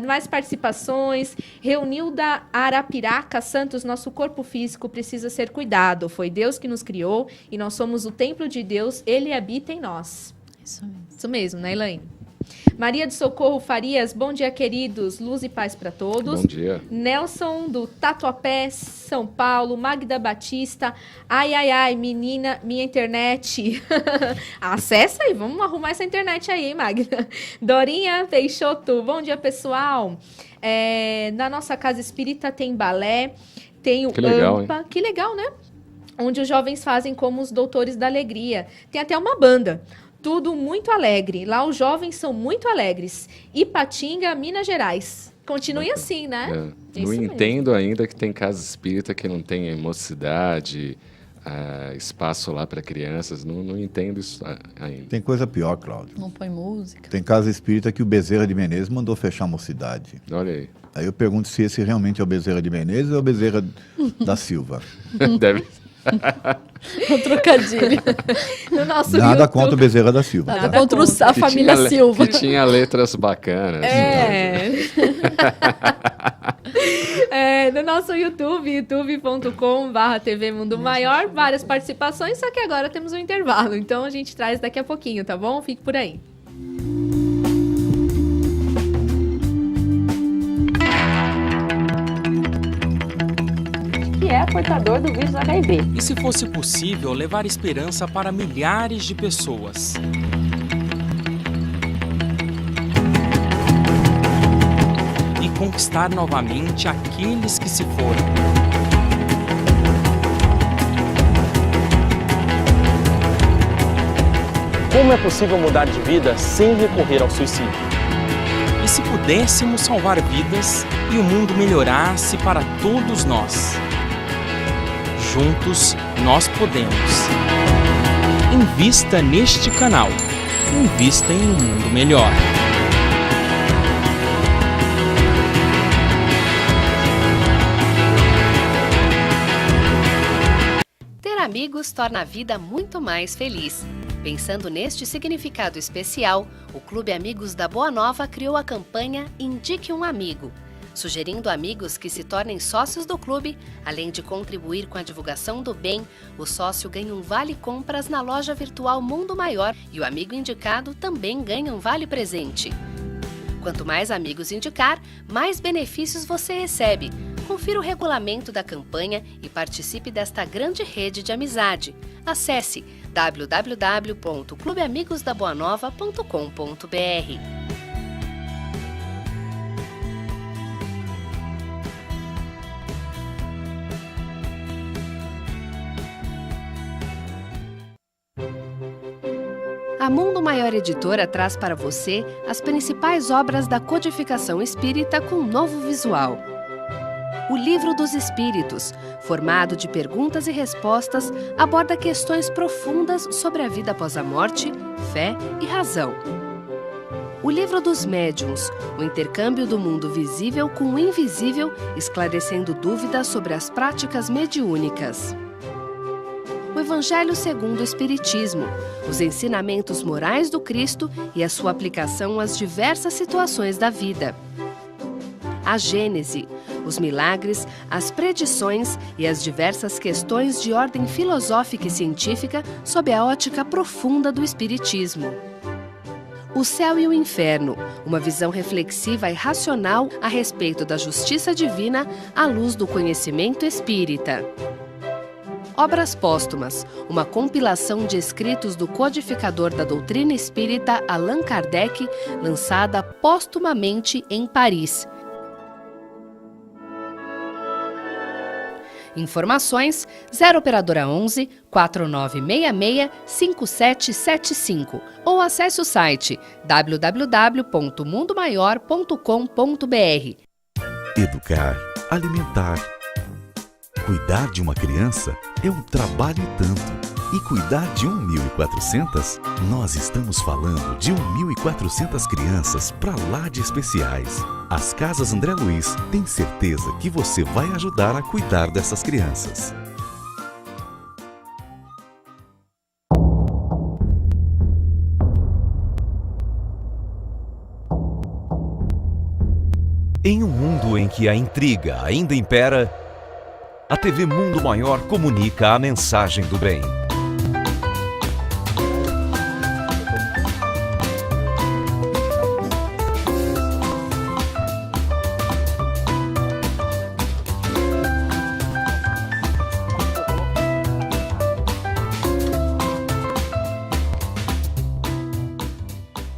Mais participações. Reunilda Arapiraca Santos, nosso corpo físico precisa ser cuidado. Foi Deus que nos criou e nós somos o templo de Deus, Ele habita em nós. Isso mesmo, né, Elaine? Maria de Socorro Farias, bom dia, queridos. Luz e paz para todos. Bom dia. Nelson do Tatuapé, São Paulo. Magda Batista. Ai, menina, minha internet. Acessa aí, vamos arrumar essa internet aí, hein, Magda? Dorinha Peixoto, bom dia, pessoal. Na nossa casa espírita tem balé, tem o AMPA. Hein? Que legal, né? Onde os jovens fazem como os doutores da alegria. Tem até uma banda. Tudo muito alegre. Lá os jovens são muito alegres. Ipatinga, Minas Gerais. Continue assim, né? Não entendo ainda que tem casa espírita que não tem mocidade, espaço lá para crianças. Não entendo isso ainda. Tem coisa pior, Cláudio. Não põe música. Tem casa espírita que o Bezerra de Menezes mandou fechar a mocidade. Olha aí. Aí eu pergunto se esse realmente é o Bezerra de Menezes ou é o Bezerra da Silva. Deve ser. Um trocadilho. No nosso Nada YouTube. contra o Bezerra da Silva. Nada contra a família Silva. Que tinha letras bacanas. No nosso YouTube, youtube.com/TV Mundo Maior, várias participações, só que agora temos um intervalo. Então a gente traz daqui a pouquinho, tá bom? Fique por aí. É portador do vírus HIV. E se fosse possível levar esperança para milhares de pessoas? E conquistar novamente aqueles que se foram. Como é possível mudar de vida sem recorrer ao suicídio? E se pudéssemos salvar vidas e o mundo melhorasse para todos nós? Juntos nós podemos. Invista neste canal. Invista em um mundo melhor. Ter amigos torna a vida muito mais feliz. Pensando neste significado especial, o Clube Amigos da Boa Nova criou a campanha Indique um Amigo, sugerindo amigos que se tornem sócios do clube. Além de contribuir com a divulgação do bem, o sócio ganha um vale-compras na loja virtual Mundo Maior e o amigo indicado também ganha um vale-presente. Quanto mais amigos indicar, mais benefícios você recebe. Confira o regulamento da campanha e participe desta grande rede de amizade. Acesse www.clubeamigosdaboanova.com.br. A Mundo Maior Editora traz para você as principais obras da codificação espírita com um novo visual. O Livro dos Espíritos, formado de perguntas e respostas, aborda questões profundas sobre a vida após a morte, fé e razão. O Livro dos Médiuns, o intercâmbio do mundo visível com o invisível, esclarecendo dúvidas sobre as práticas mediúnicas. O Evangelho segundo o Espiritismo, os ensinamentos morais do Cristo e a sua aplicação às diversas situações da vida. A Gênese, os milagres, as predições e as diversas questões de ordem filosófica e científica sob a ótica profunda do Espiritismo. O Céu e o Inferno, uma visão reflexiva e racional a respeito da justiça divina à luz do conhecimento espírita. Obras Póstumas, uma compilação de escritos do codificador da doutrina espírita Allan Kardec, lançada póstumamente em Paris. Informações 0 operadora 11 4966 5775 ou acesse o site www.mundomaior.com.br. Educar, alimentar, cuidar de uma criança é um trabalho e tanto. E cuidar de 1.400? Nós estamos falando de 1.400 crianças pra lá de especiais. As Casas André Luiz têm certeza que você vai ajudar a cuidar dessas crianças. Em um mundo em que a intriga ainda impera, a TV Mundo Maior comunica a mensagem do bem.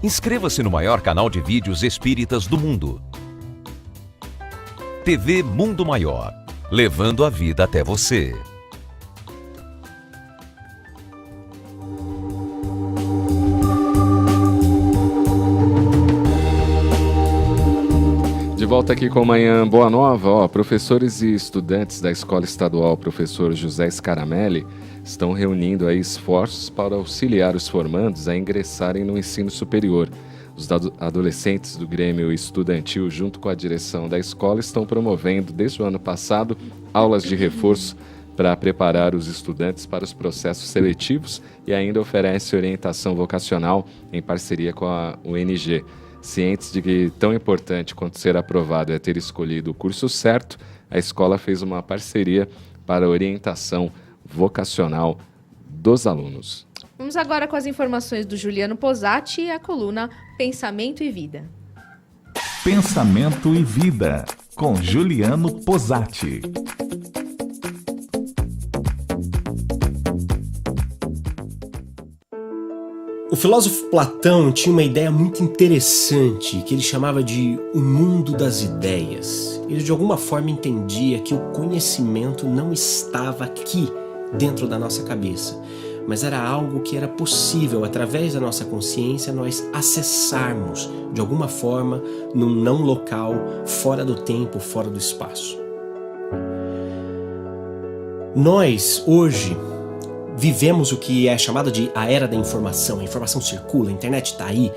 Inscreva-se no maior canal de vídeos espíritas do mundo. TV Mundo Maior, levando a vida até você. De volta aqui com Manhã Boa Nova. Professores e estudantes da Escola Estadual Professor José Scaramelli estão reunindo aí esforços para auxiliar os formandos a ingressarem no ensino superior. Os adolescentes do Grêmio Estudantil, junto com a direção da escola, estão promovendo, desde o ano passado, aulas de reforço para preparar os estudantes para os processos seletivos e ainda oferece orientação vocacional em parceria com a UNG. Cientes de que tão importante quanto ser aprovado é ter escolhido o curso certo, a escola fez uma parceria para a orientação vocacional dos alunos. Vamos agora com as informações do Juliano Posati e a coluna Pensamento e Vida. Pensamento e Vida, com Juliano Posati. O filósofo Platão tinha uma ideia muito interessante que ele chamava de o mundo das ideias. Ele de alguma forma entendia que o conhecimento não estava aqui dentro da nossa cabeça, mas era algo que era possível, através da nossa consciência, nós acessarmos de alguma forma num não local, fora do tempo, fora do espaço. Nós, hoje, vivemos o que é chamado de a era da informação. A informação circula, a internet está aí.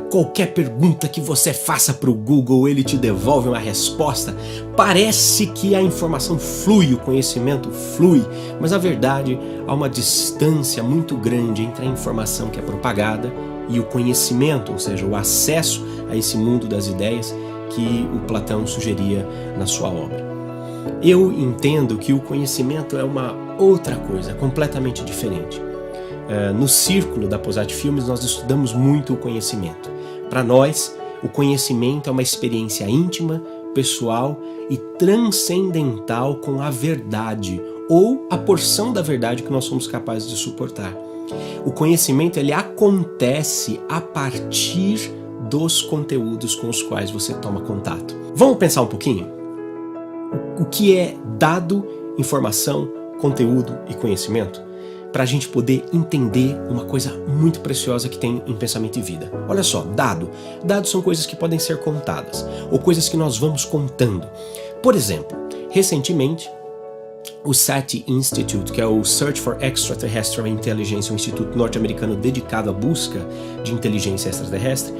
Qualquer pergunta que você faça para o Google, ele te devolve uma resposta. Parece que a informação flui, o conhecimento flui, mas na verdade há uma distância muito grande entre a informação que é propagada e o conhecimento, ou seja, o acesso a esse mundo das ideias que o Platão sugeria na sua obra. Eu entendo que o conhecimento é uma outra coisa, completamente diferente. No círculo da Posati Filmes, nós estudamos muito o conhecimento. Para nós, o conhecimento é uma experiência íntima, pessoal e transcendental com a verdade, ou a porção da verdade que nós somos capazes de suportar. O conhecimento, ele acontece a partir dos conteúdos com os quais você toma contato. Vamos pensar um pouquinho? O que é dado, informação, conteúdo e conhecimento? Para a gente poder entender uma coisa muito preciosa que tem em pensamento e vida. Olha só, dados são coisas que podem ser contadas, ou coisas que nós vamos contando. Por exemplo, recentemente, o SETI Institute, que é o Search for Extraterrestrial Intelligence, um instituto norte-americano dedicado à busca de inteligência extraterrestre,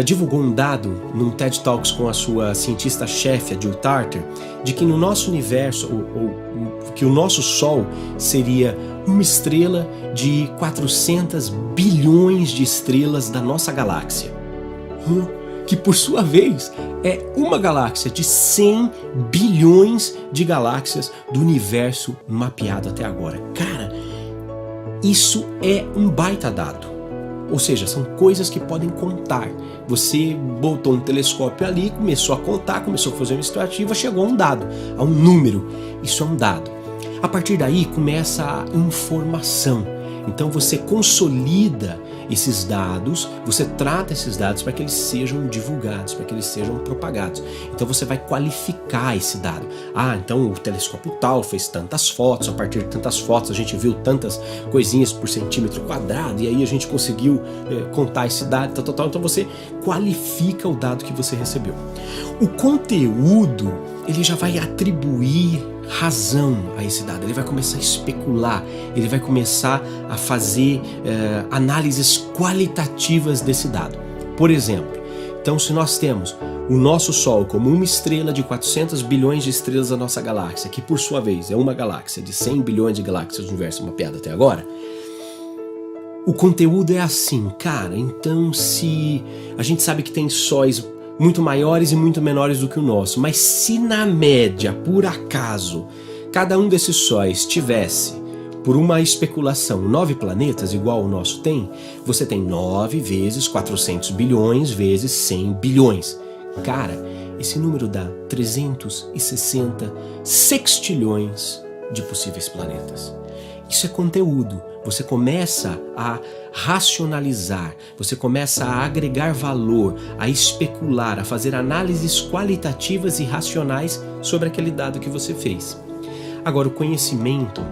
divulgou um dado num TED Talks com a sua cientista-chefe, a Jill Tarter, de que no nosso universo, que o nosso Sol seria uma estrela de 400 bilhões de estrelas da nossa galáxia. Que por sua vez é uma galáxia de 100 bilhões de galáxias do universo mapeado até agora. Cara, isso é um baita dado. Ou seja, são coisas que podem contar. Você botou um telescópio ali, começou a contar, começou a fazer uma estimativa, chegou a um dado, a um número. Isso é um dado. A partir daí começa a informação. Então você consolida esses dados, você trata esses dados para que eles sejam divulgados, para que eles sejam propagados. Então você vai qualificar esse dado. Então o telescópio tal fez tantas fotos, a partir de tantas fotos a gente viu tantas coisinhas por centímetro quadrado, e aí a gente conseguiu contar esse dado, tal. Então você qualifica o dado que você recebeu. O conteúdo, ele já vai atribuir razão a esse dado, ele vai começar a especular, ele vai começar a fazer análises qualitativas desse dado. Por exemplo, então se nós temos o nosso Sol como uma estrela de 400 bilhões de estrelas da nossa galáxia, que por sua vez é uma galáxia de 100 bilhões de galáxias do universo mapeado até agora, o conteúdo é assim, cara, então se a gente sabe que tem sóis muito maiores e muito menores do que o nosso, mas se na média, por acaso, cada um desses sóis tivesse, por uma especulação, 9 planetas, igual o nosso tem, você tem 9 vezes 400 bilhões vezes 100 bilhões. Cara, esse número dá 360 sextilhões de possíveis planetas. Isso é conteúdo. Você começa a racionalizar, você começa a agregar valor, a especular, a fazer análises qualitativas e racionais sobre aquele dado que você fez. Agora, o conhecimento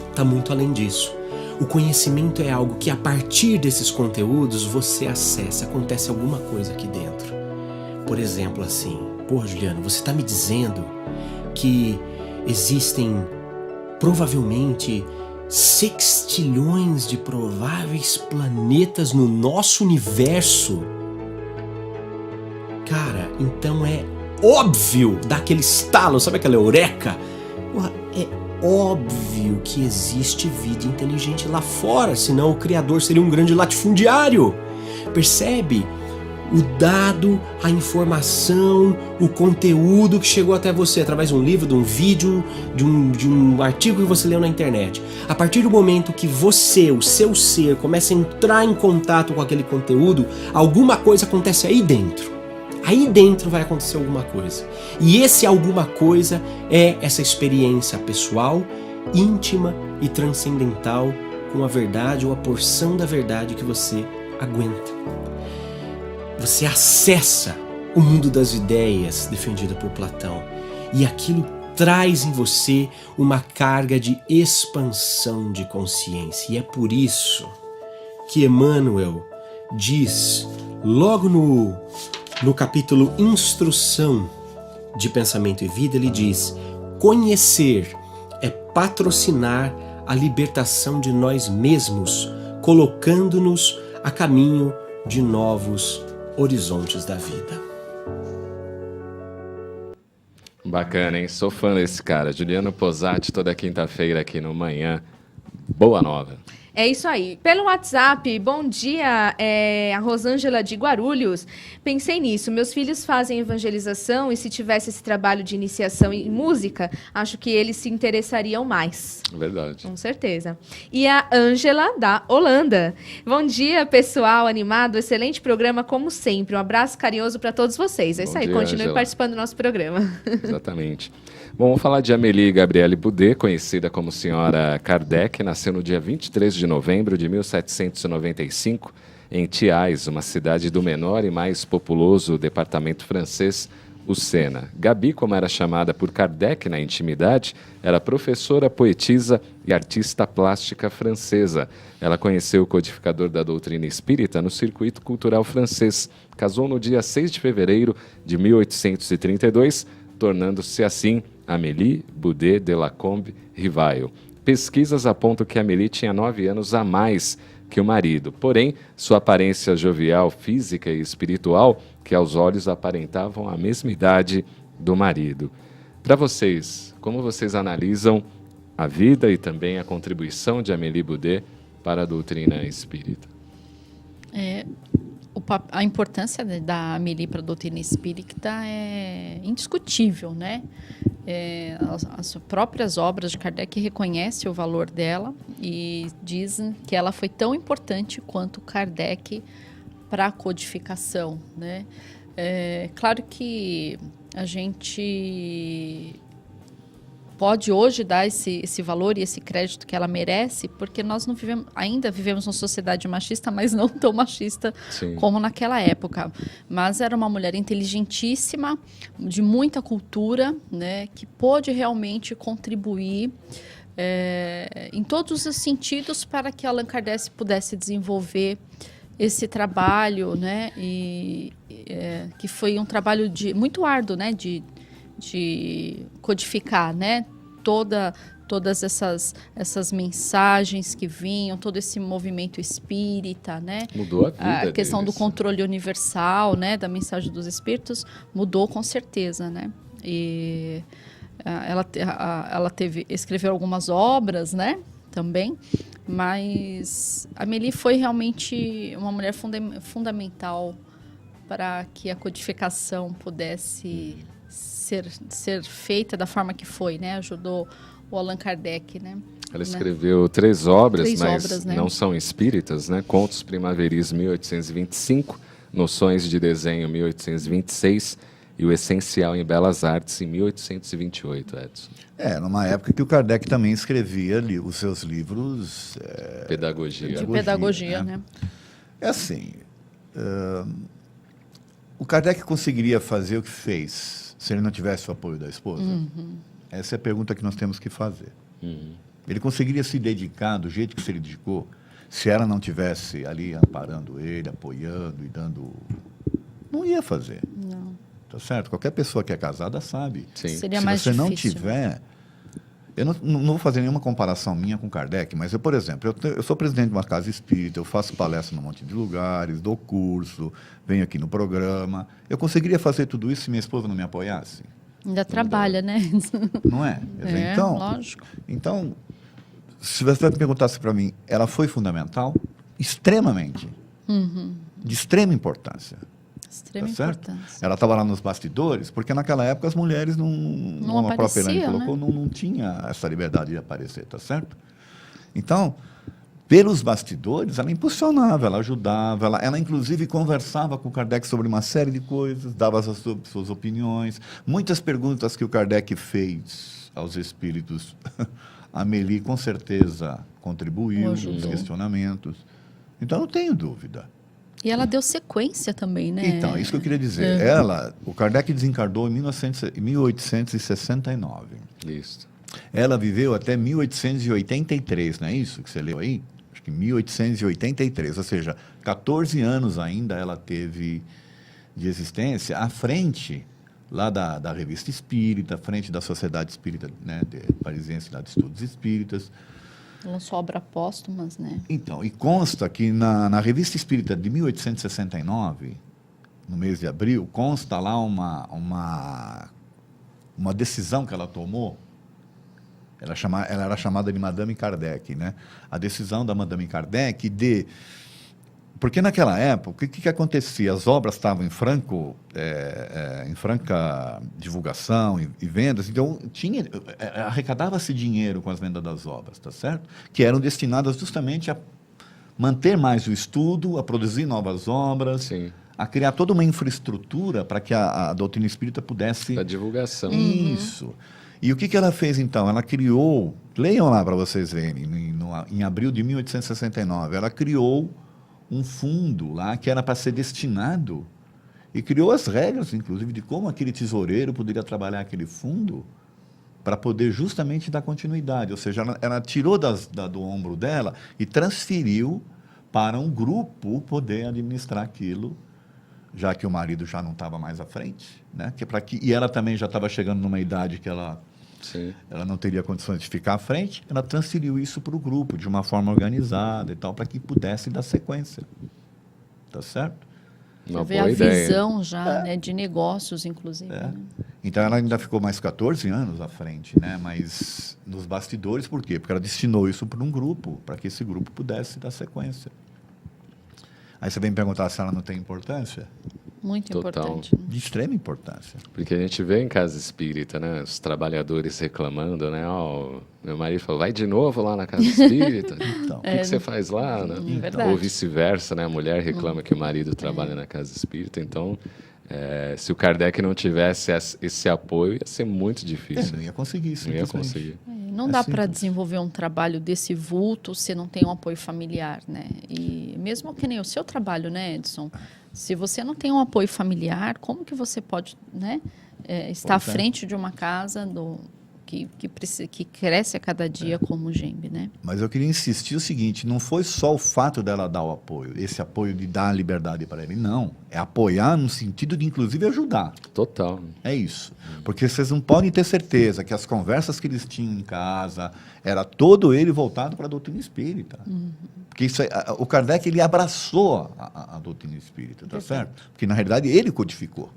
está muito além disso. O conhecimento é algo que, a partir desses conteúdos, você acessa, acontece alguma coisa aqui dentro. Por exemplo, assim, Juliano, você está me dizendo que existem provavelmente sextilhões de prováveis planetas no nosso universo? Cara, então é óbvio, dá aquele estalo, sabe aquela eureka? É óbvio que existe vida inteligente lá fora, senão o Criador seria um grande latifundiário. Percebe? O dado, a informação, o conteúdo que chegou até você através de um livro, de um vídeo, de um artigo que você leu na internet. A partir do momento que você, o seu ser, começa a entrar em contato com aquele conteúdo, alguma coisa acontece aí dentro. Aí dentro vai acontecer alguma coisa. E esse alguma coisa é essa experiência pessoal, íntima e transcendental com a verdade ou a porção da verdade que você aguenta. Você acessa o mundo das ideias defendido por Platão, e aquilo traz em você uma carga de expansão de consciência. E é por isso que Emmanuel diz, logo no capítulo Instrução de Pensamento e Vida, ele diz: conhecer é patrocinar a libertação de nós mesmos, colocando-nos a caminho de novos horizontes da vida. Bacana, hein? Sou fã desse cara. Juliano Posati, toda quinta-feira aqui no Manhã. Boa Nova. É isso aí. Pelo WhatsApp, bom dia, a Rosângela de Guarulhos. Pensei nisso, meus filhos fazem evangelização e se tivesse esse trabalho de iniciação em música, acho que eles se interessariam mais. Verdade. Com certeza. E a Ângela, da Holanda. Bom dia, pessoal animado, excelente programa como sempre. Um abraço carinhoso para todos vocês. É isso aí, continue Ângela, participando do nosso programa. Exatamente. Bom, vamos falar de Amélie Gabrielle Boudet, conhecida como Senhora Kardec. Nasceu no dia 23 de novembro de 1795, em Thiais, uma cidade do menor e mais populoso departamento francês, o Sena. Gabi, como era chamada por Kardec na intimidade, era professora, poetisa e artista plástica francesa. Ela conheceu o codificador da doutrina espírita no circuito cultural francês. Casou no dia 6 de fevereiro de 1832, tornando-se assim Amélie Boudet de Lacombe Rivail. Pesquisas apontam que Amélie tinha 9 anos a mais que o marido, porém, sua aparência jovial, física e espiritual, que aos olhos aparentavam a mesma idade do marido. Para vocês, como vocês analisam a vida e também a contribuição de Amélie Boudet para a doutrina espírita? A importância da Amélie para a doutrina espírita é indiscutível, né? As próprias obras de Kardec reconhecem o valor dela e dizem que ela foi tão importante quanto Kardec para a codificação, né? Claro que a gente pode hoje dar esse valor e esse crédito que ela merece, porque nós não ainda vivemos uma sociedade machista, mas não tão machista Sim. como naquela época. Mas era uma mulher inteligentíssima, de muita cultura, né, que pôde realmente contribuir em todos os sentidos para que Allan Kardec pudesse desenvolver esse trabalho, né, que foi um trabalho muito árduo, né, de codificar, né, todas essas mensagens que vinham, todo esse movimento espírita, né? Mudou a vida A questão deles. do controle universal, né, da mensagem dos espíritos, mudou com certeza, né? E ela escreveu algumas obras, né, também, mas Amélie foi realmente uma mulher fundamental para que a codificação pudesse ser feita da forma que foi, né? Ajudou o Allan Kardec, né? Ela escreveu 3 obras, Três mas obras, né? não são espíritas, né? Contos Primaveris, 1825, Noções de Desenho, 1826 e O Essencial em Belas Artes, em 1828, Edson. Numa época que o Kardec também escrevia os seus livros... Pedagogia. De pedagogia, né? É assim, o Kardec conseguiria fazer o que fez se ele não tivesse o apoio da esposa? Uhum. Essa é a pergunta que nós temos que fazer. Uhum. Ele conseguiria se dedicar do jeito que se dedicou se ela não tivesse ali amparando ele, apoiando e dando... Não ia fazer. Não. Tá certo? Qualquer pessoa que é casada sabe. Sim. Seria se mais você não difícil. tiver... Eu não vou fazer nenhuma comparação minha com Kardec, mas eu, por exemplo, eu sou presidente de uma casa espírita, eu faço palestra num monte de lugares, dou curso, venho aqui no programa. Eu conseguiria fazer tudo isso se minha esposa não me apoiasse? Ainda trabalha, né? Não é? Quer dizer, então, lógico. Então, se você me perguntasse para mim, ela foi fundamental? Extremamente. Uhum. De extrema importância. Extrema Tá certo? importância. Ela estava lá nos bastidores, porque naquela época as mulheres como a própria Elaine colocou, não tinha essa liberdade de aparecer, tá certo? Então, pelos bastidores, ela impulsionava, ela ajudava, ela inclusive conversava com o Kardec sobre uma série de coisas, dava as suas opiniões. Muitas perguntas que o Kardec fez aos espíritos, a Amélie com certeza contribuiu nos questionamentos. Então, não tenho dúvida. E ela deu sequência também, né? Então, isso que eu queria dizer. O Kardec desencarnou em 1869. Isso. Ela viveu até 1883, não é isso que você leu aí? Acho que 1883, ou seja, 14 anos ainda ela teve de existência à frente lá da Revista Espírita, à frente da Sociedade Espírita, né, Parisiense lá de Estudos Espíritas. Lançou obra póstumas, né? Então, e consta que na Revista Espírita de 1869, no mês de abril, consta lá uma decisão que ela tomou. Ela era chamada de Madame Kardec, né? A decisão da Madame Kardec de... Porque naquela época, o que acontecia? As obras estavam em franca divulgação e vendas, então arrecadava-se dinheiro com as vendas das obras, tá certo? Que eram destinadas justamente a manter mais o estudo, a produzir novas obras, Sim. a criar toda uma infraestrutura para que a doutrina espírita pudesse... A divulgação. Isso. E o que ela fez, então? Ela criou, leiam lá para vocês verem, em abril de 1869, ela criou um fundo lá que era para ser destinado e criou as regras, inclusive, de como aquele tesoureiro poderia trabalhar aquele fundo para poder justamente dar continuidade. Ou seja, ela tirou do ombro dela e transferiu para um grupo poder administrar aquilo, já que o marido já não estava mais à frente, né? E ela também já estava chegando numa idade que ela não teria condições de ficar à frente, ela transferiu isso para o grupo, de uma forma organizada e tal, para que pudesse dar sequência. Tá certo? Uma boa ideia. A visão já, né, de negócios, inclusive. Né? Então, ela ainda ficou mais 14 anos à frente, né? Mas nos bastidores, por quê? Porque ela destinou isso para um grupo, para que esse grupo pudesse dar sequência. Aí você vem me perguntar se ela não tem importância? Muito Total. importante. De extrema importância. Porque a gente vê em casa espírita, né? Os trabalhadores reclamando, né? Meu marido falou, vai de novo lá na casa espírita? Então, o que você faz lá? Né? Ou vice-versa, né? A mulher reclama que o marido trabalha na casa espírita. Então, se o Kardec não tivesse esse apoio, ia ser muito difícil. Não ia conseguir isso. Não ia conseguir. Não dá para desenvolver um trabalho desse vulto se não tem um apoio familiar, né? E mesmo que nem o seu trabalho, né, Edson? Se você não tem um apoio familiar, como que você pode, né, estar à frente de uma casa que cresce a cada dia como o GEMB, né? Mas eu queria insistir o seguinte, não foi só o fato dela dar o apoio, esse apoio de dar a liberdade para ele, não. É apoiar no sentido de, inclusive, ajudar. Total. É isso. Porque vocês não podem ter certeza que as conversas que eles tinham em casa, era todo ele voltado para a doutrina espírita. Porque isso, o Kardec, ele abraçou a doutrina espírita, tá certo? Porque, na realidade, ele codificou.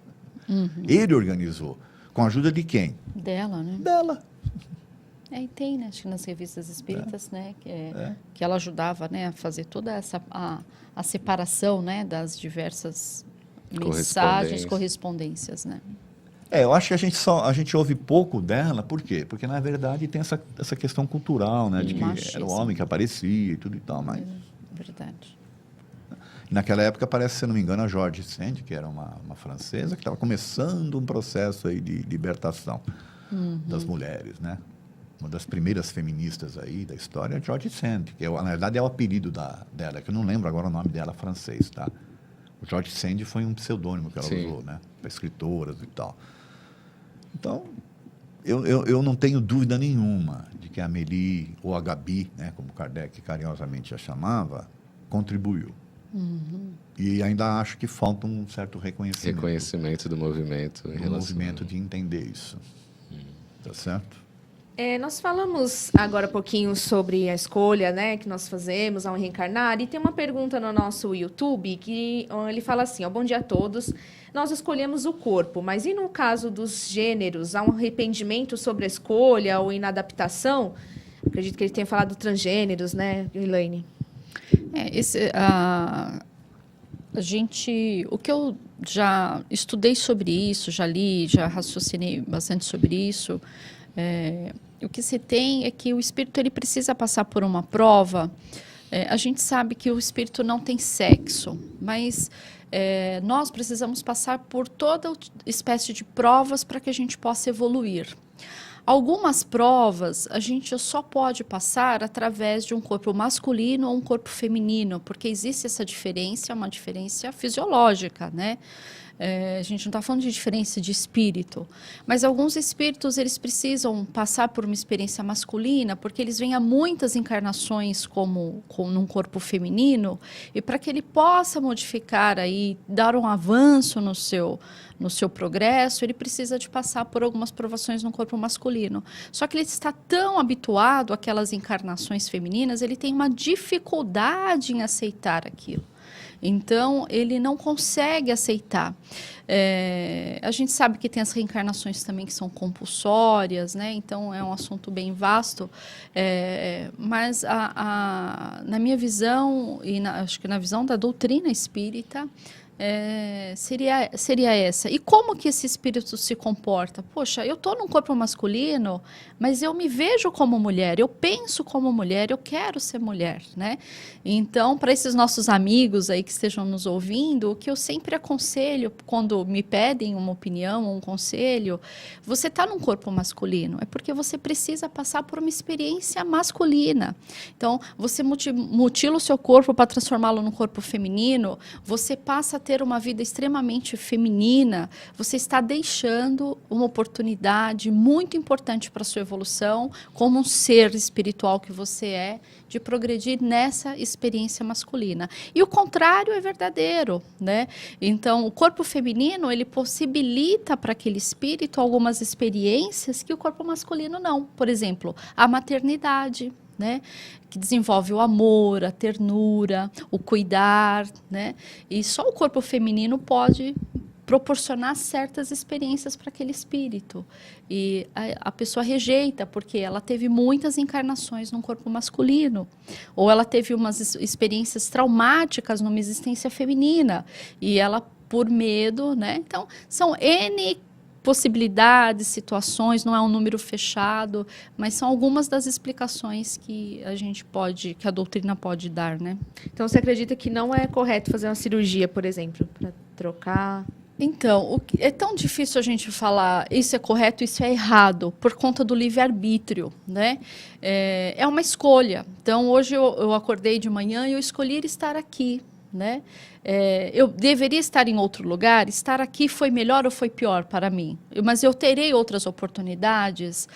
Ele organizou. Com a ajuda de quem? Dela, né? Dela. E tem, né? Acho que nas revistas espíritas, né? Que ela ajudava, né? A fazer toda essa... A separação, né? Das diversas mensagens, correspondências, né? Eu acho que a gente ouve pouco dela, por quê? Porque, na verdade, tem essa questão cultural, né? De que era o homem que aparecia e tudo e tal, mas... Verdade. Naquela época, parece, se não me engano, a George Sand, que era uma francesa, que estava começando um processo aí de libertação das mulheres, né? Uma das primeiras feministas aí da história é a George Sand, que na verdade é o apelido dela, que eu não lembro agora o nome dela francês, tá? O George Sand foi um pseudônimo que ela usou, né? Para escritoras e tal. Então, eu não tenho dúvida nenhuma de que a Amélie, ou a Gabi, né, como Kardec carinhosamente a chamava, contribuiu. E ainda acho que falta um certo reconhecimento. Reconhecimento do movimento. Do movimento de entender isso. Tá certo? Nós falamos agora um pouquinho sobre a escolha, né, que nós fazemos ao reencarnar, e tem uma pergunta no nosso YouTube que ele fala assim, bom dia a todos, nós escolhemos o corpo, mas e no caso dos gêneros, há um arrependimento sobre a escolha ou inadaptação? Acredito que ele tenha falado transgêneros, né, Elaine? O que eu já estudei sobre isso, já li, já raciocinei bastante sobre isso, o que se tem é que o espírito ele precisa passar por uma prova. A gente sabe que o espírito não tem sexo, mas nós precisamos passar por toda espécie de provas para que a gente possa evoluir. Algumas provas a gente só pode passar através de um corpo masculino ou um corpo feminino, porque existe essa diferença, é uma diferença fisiológica, né? A gente não está falando de diferença de espírito, mas alguns espíritos eles precisam passar por uma experiência masculina, porque eles vêm a muitas encarnações como num corpo feminino, e para que ele possa modificar aí, dar um avanço no seu progresso, ele precisa de passar por algumas provações no corpo masculino. Só que ele está tão habituado àquelas encarnações femininas, ele tem uma dificuldade em aceitar aquilo. Então, ele não consegue aceitar. A gente sabe que tem as reencarnações também que são compulsórias, né? Então, é um assunto bem vasto. Mas, na minha visão, e acho que na visão da doutrina espírita, seria essa. E como que esse espírito se comporta? Poxa, eu estou num corpo masculino, mas eu me vejo como mulher, eu penso como mulher, eu quero ser mulher, né? Então, para esses nossos amigos aí que estejam nos ouvindo, o que eu sempre aconselho quando me pedem uma opinião, um conselho, você está num corpo masculino, é porque você precisa passar por uma experiência masculina. Então, você mutila o seu corpo para transformá-lo num corpo feminino, você passa a ter uma vida extremamente feminina, você está deixando uma oportunidade muito importante para a sua evolução, como um ser espiritual que você é, de progredir nessa experiência masculina. E o contrário é verdadeiro, né? Então, o corpo feminino, ele possibilita para aquele espírito algumas experiências que o corpo masculino não. Por exemplo, a maternidade, né? Que desenvolve o amor, a ternura, o cuidar, né? E só o corpo feminino pode proporcionar certas experiências para aquele espírito. E a pessoa rejeita, porque ela teve muitas encarnações num corpo masculino, ou ela teve umas experiências traumáticas numa existência feminina, e ela, por medo, né? Então, são N possibilidades, situações, não é um número fechado, mas são algumas das explicações que que a doutrina pode dar, né? Então, você acredita que não é correto fazer uma cirurgia, por exemplo, para trocar? Então, é tão difícil a gente falar isso é correto, isso é errado, por conta do livre-arbítrio, né? É uma escolha. Então, hoje eu acordei de manhã e eu escolhi estar aqui, né? Eu deveria estar em outro lugar, estar aqui foi melhor ou foi pior para mim, mas eu terei outras oportunidades.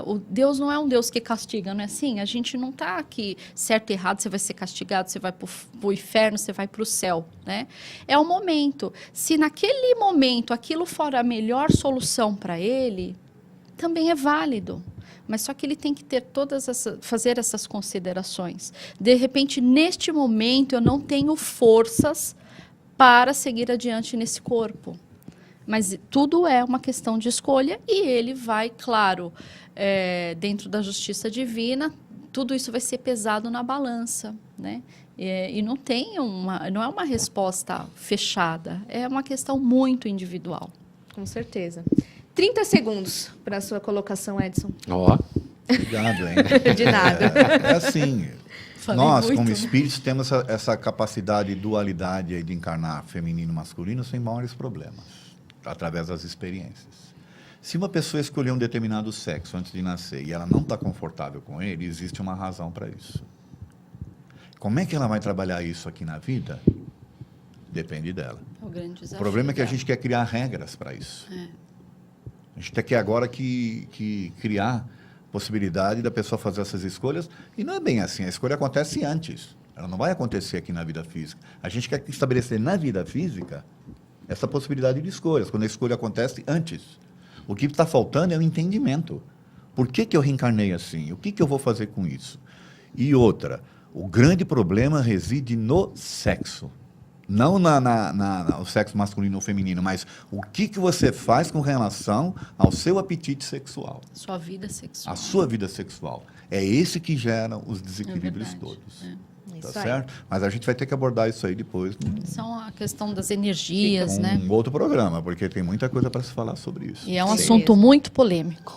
O Deus não é um Deus que castiga, não é assim? A gente não está aqui certo e errado, você vai ser castigado, você vai para o inferno, você vai para o céu, né? É o momento. Se naquele momento aquilo for a melhor solução para ele, também é válido. Mas só que ele tem que ter fazer essas considerações. De repente, neste momento, eu não tenho forças para seguir adiante nesse corpo. Mas tudo é uma questão de escolha e ele vai, claro, dentro da justiça divina, tudo isso vai ser pesado na balança, né? E não é uma resposta fechada, é uma questão muito individual. Com certeza. 30 segundos para a sua colocação, Edson. Ó. Obrigado, hein? De nada. É assim, nós, muito, como espíritos, temos essa capacidade de dualidade aí de encarnar feminino e masculino sem maiores problemas, através das experiências. Se uma pessoa escolher um determinado sexo antes de nascer e ela não está confortável com ele, existe uma razão para isso. Como é que ela vai trabalhar isso aqui na vida? Depende dela. É o grande desafio. O problema é que a gente quer criar regras para isso. A gente quer agora que criar possibilidade da pessoa fazer essas escolhas, e não é bem assim, a escolha acontece antes, ela não vai acontecer aqui na vida física. A gente quer estabelecer na vida física essa possibilidade de escolhas, quando a escolha acontece antes. O que está faltando é o entendimento. Por que eu reencarnei assim? O que eu vou fazer com isso? E outra, o grande problema reside no sexo. Não no sexo masculino ou feminino, mas o que você faz com relação ao seu apetite sexual. Sua vida sexual. A sua vida sexual. É esse que gera os desequilíbrios todos. Isso tá aí. certo? Mas a gente vai ter que abordar isso aí depois. São a questão das energias, Um né? outro programa, porque tem muita coisa para se falar sobre isso. E é um assunto muito polêmico.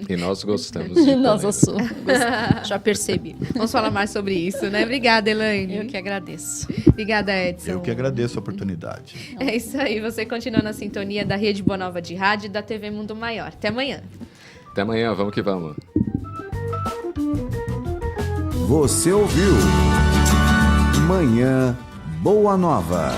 E nós gostamos de Nós polêmica. já percebi. Vamos falar mais sobre isso, né? Obrigada, Elaine. Eu que agradeço. Obrigada, Edson. Eu que agradeço a oportunidade. É isso aí, você continua na sintonia da Rede Boa Nova de Rádio e da TV Mundo Maior. Até amanhã. Até amanhã, vamos que vamos. Você ouviu Manhã Boa Nova.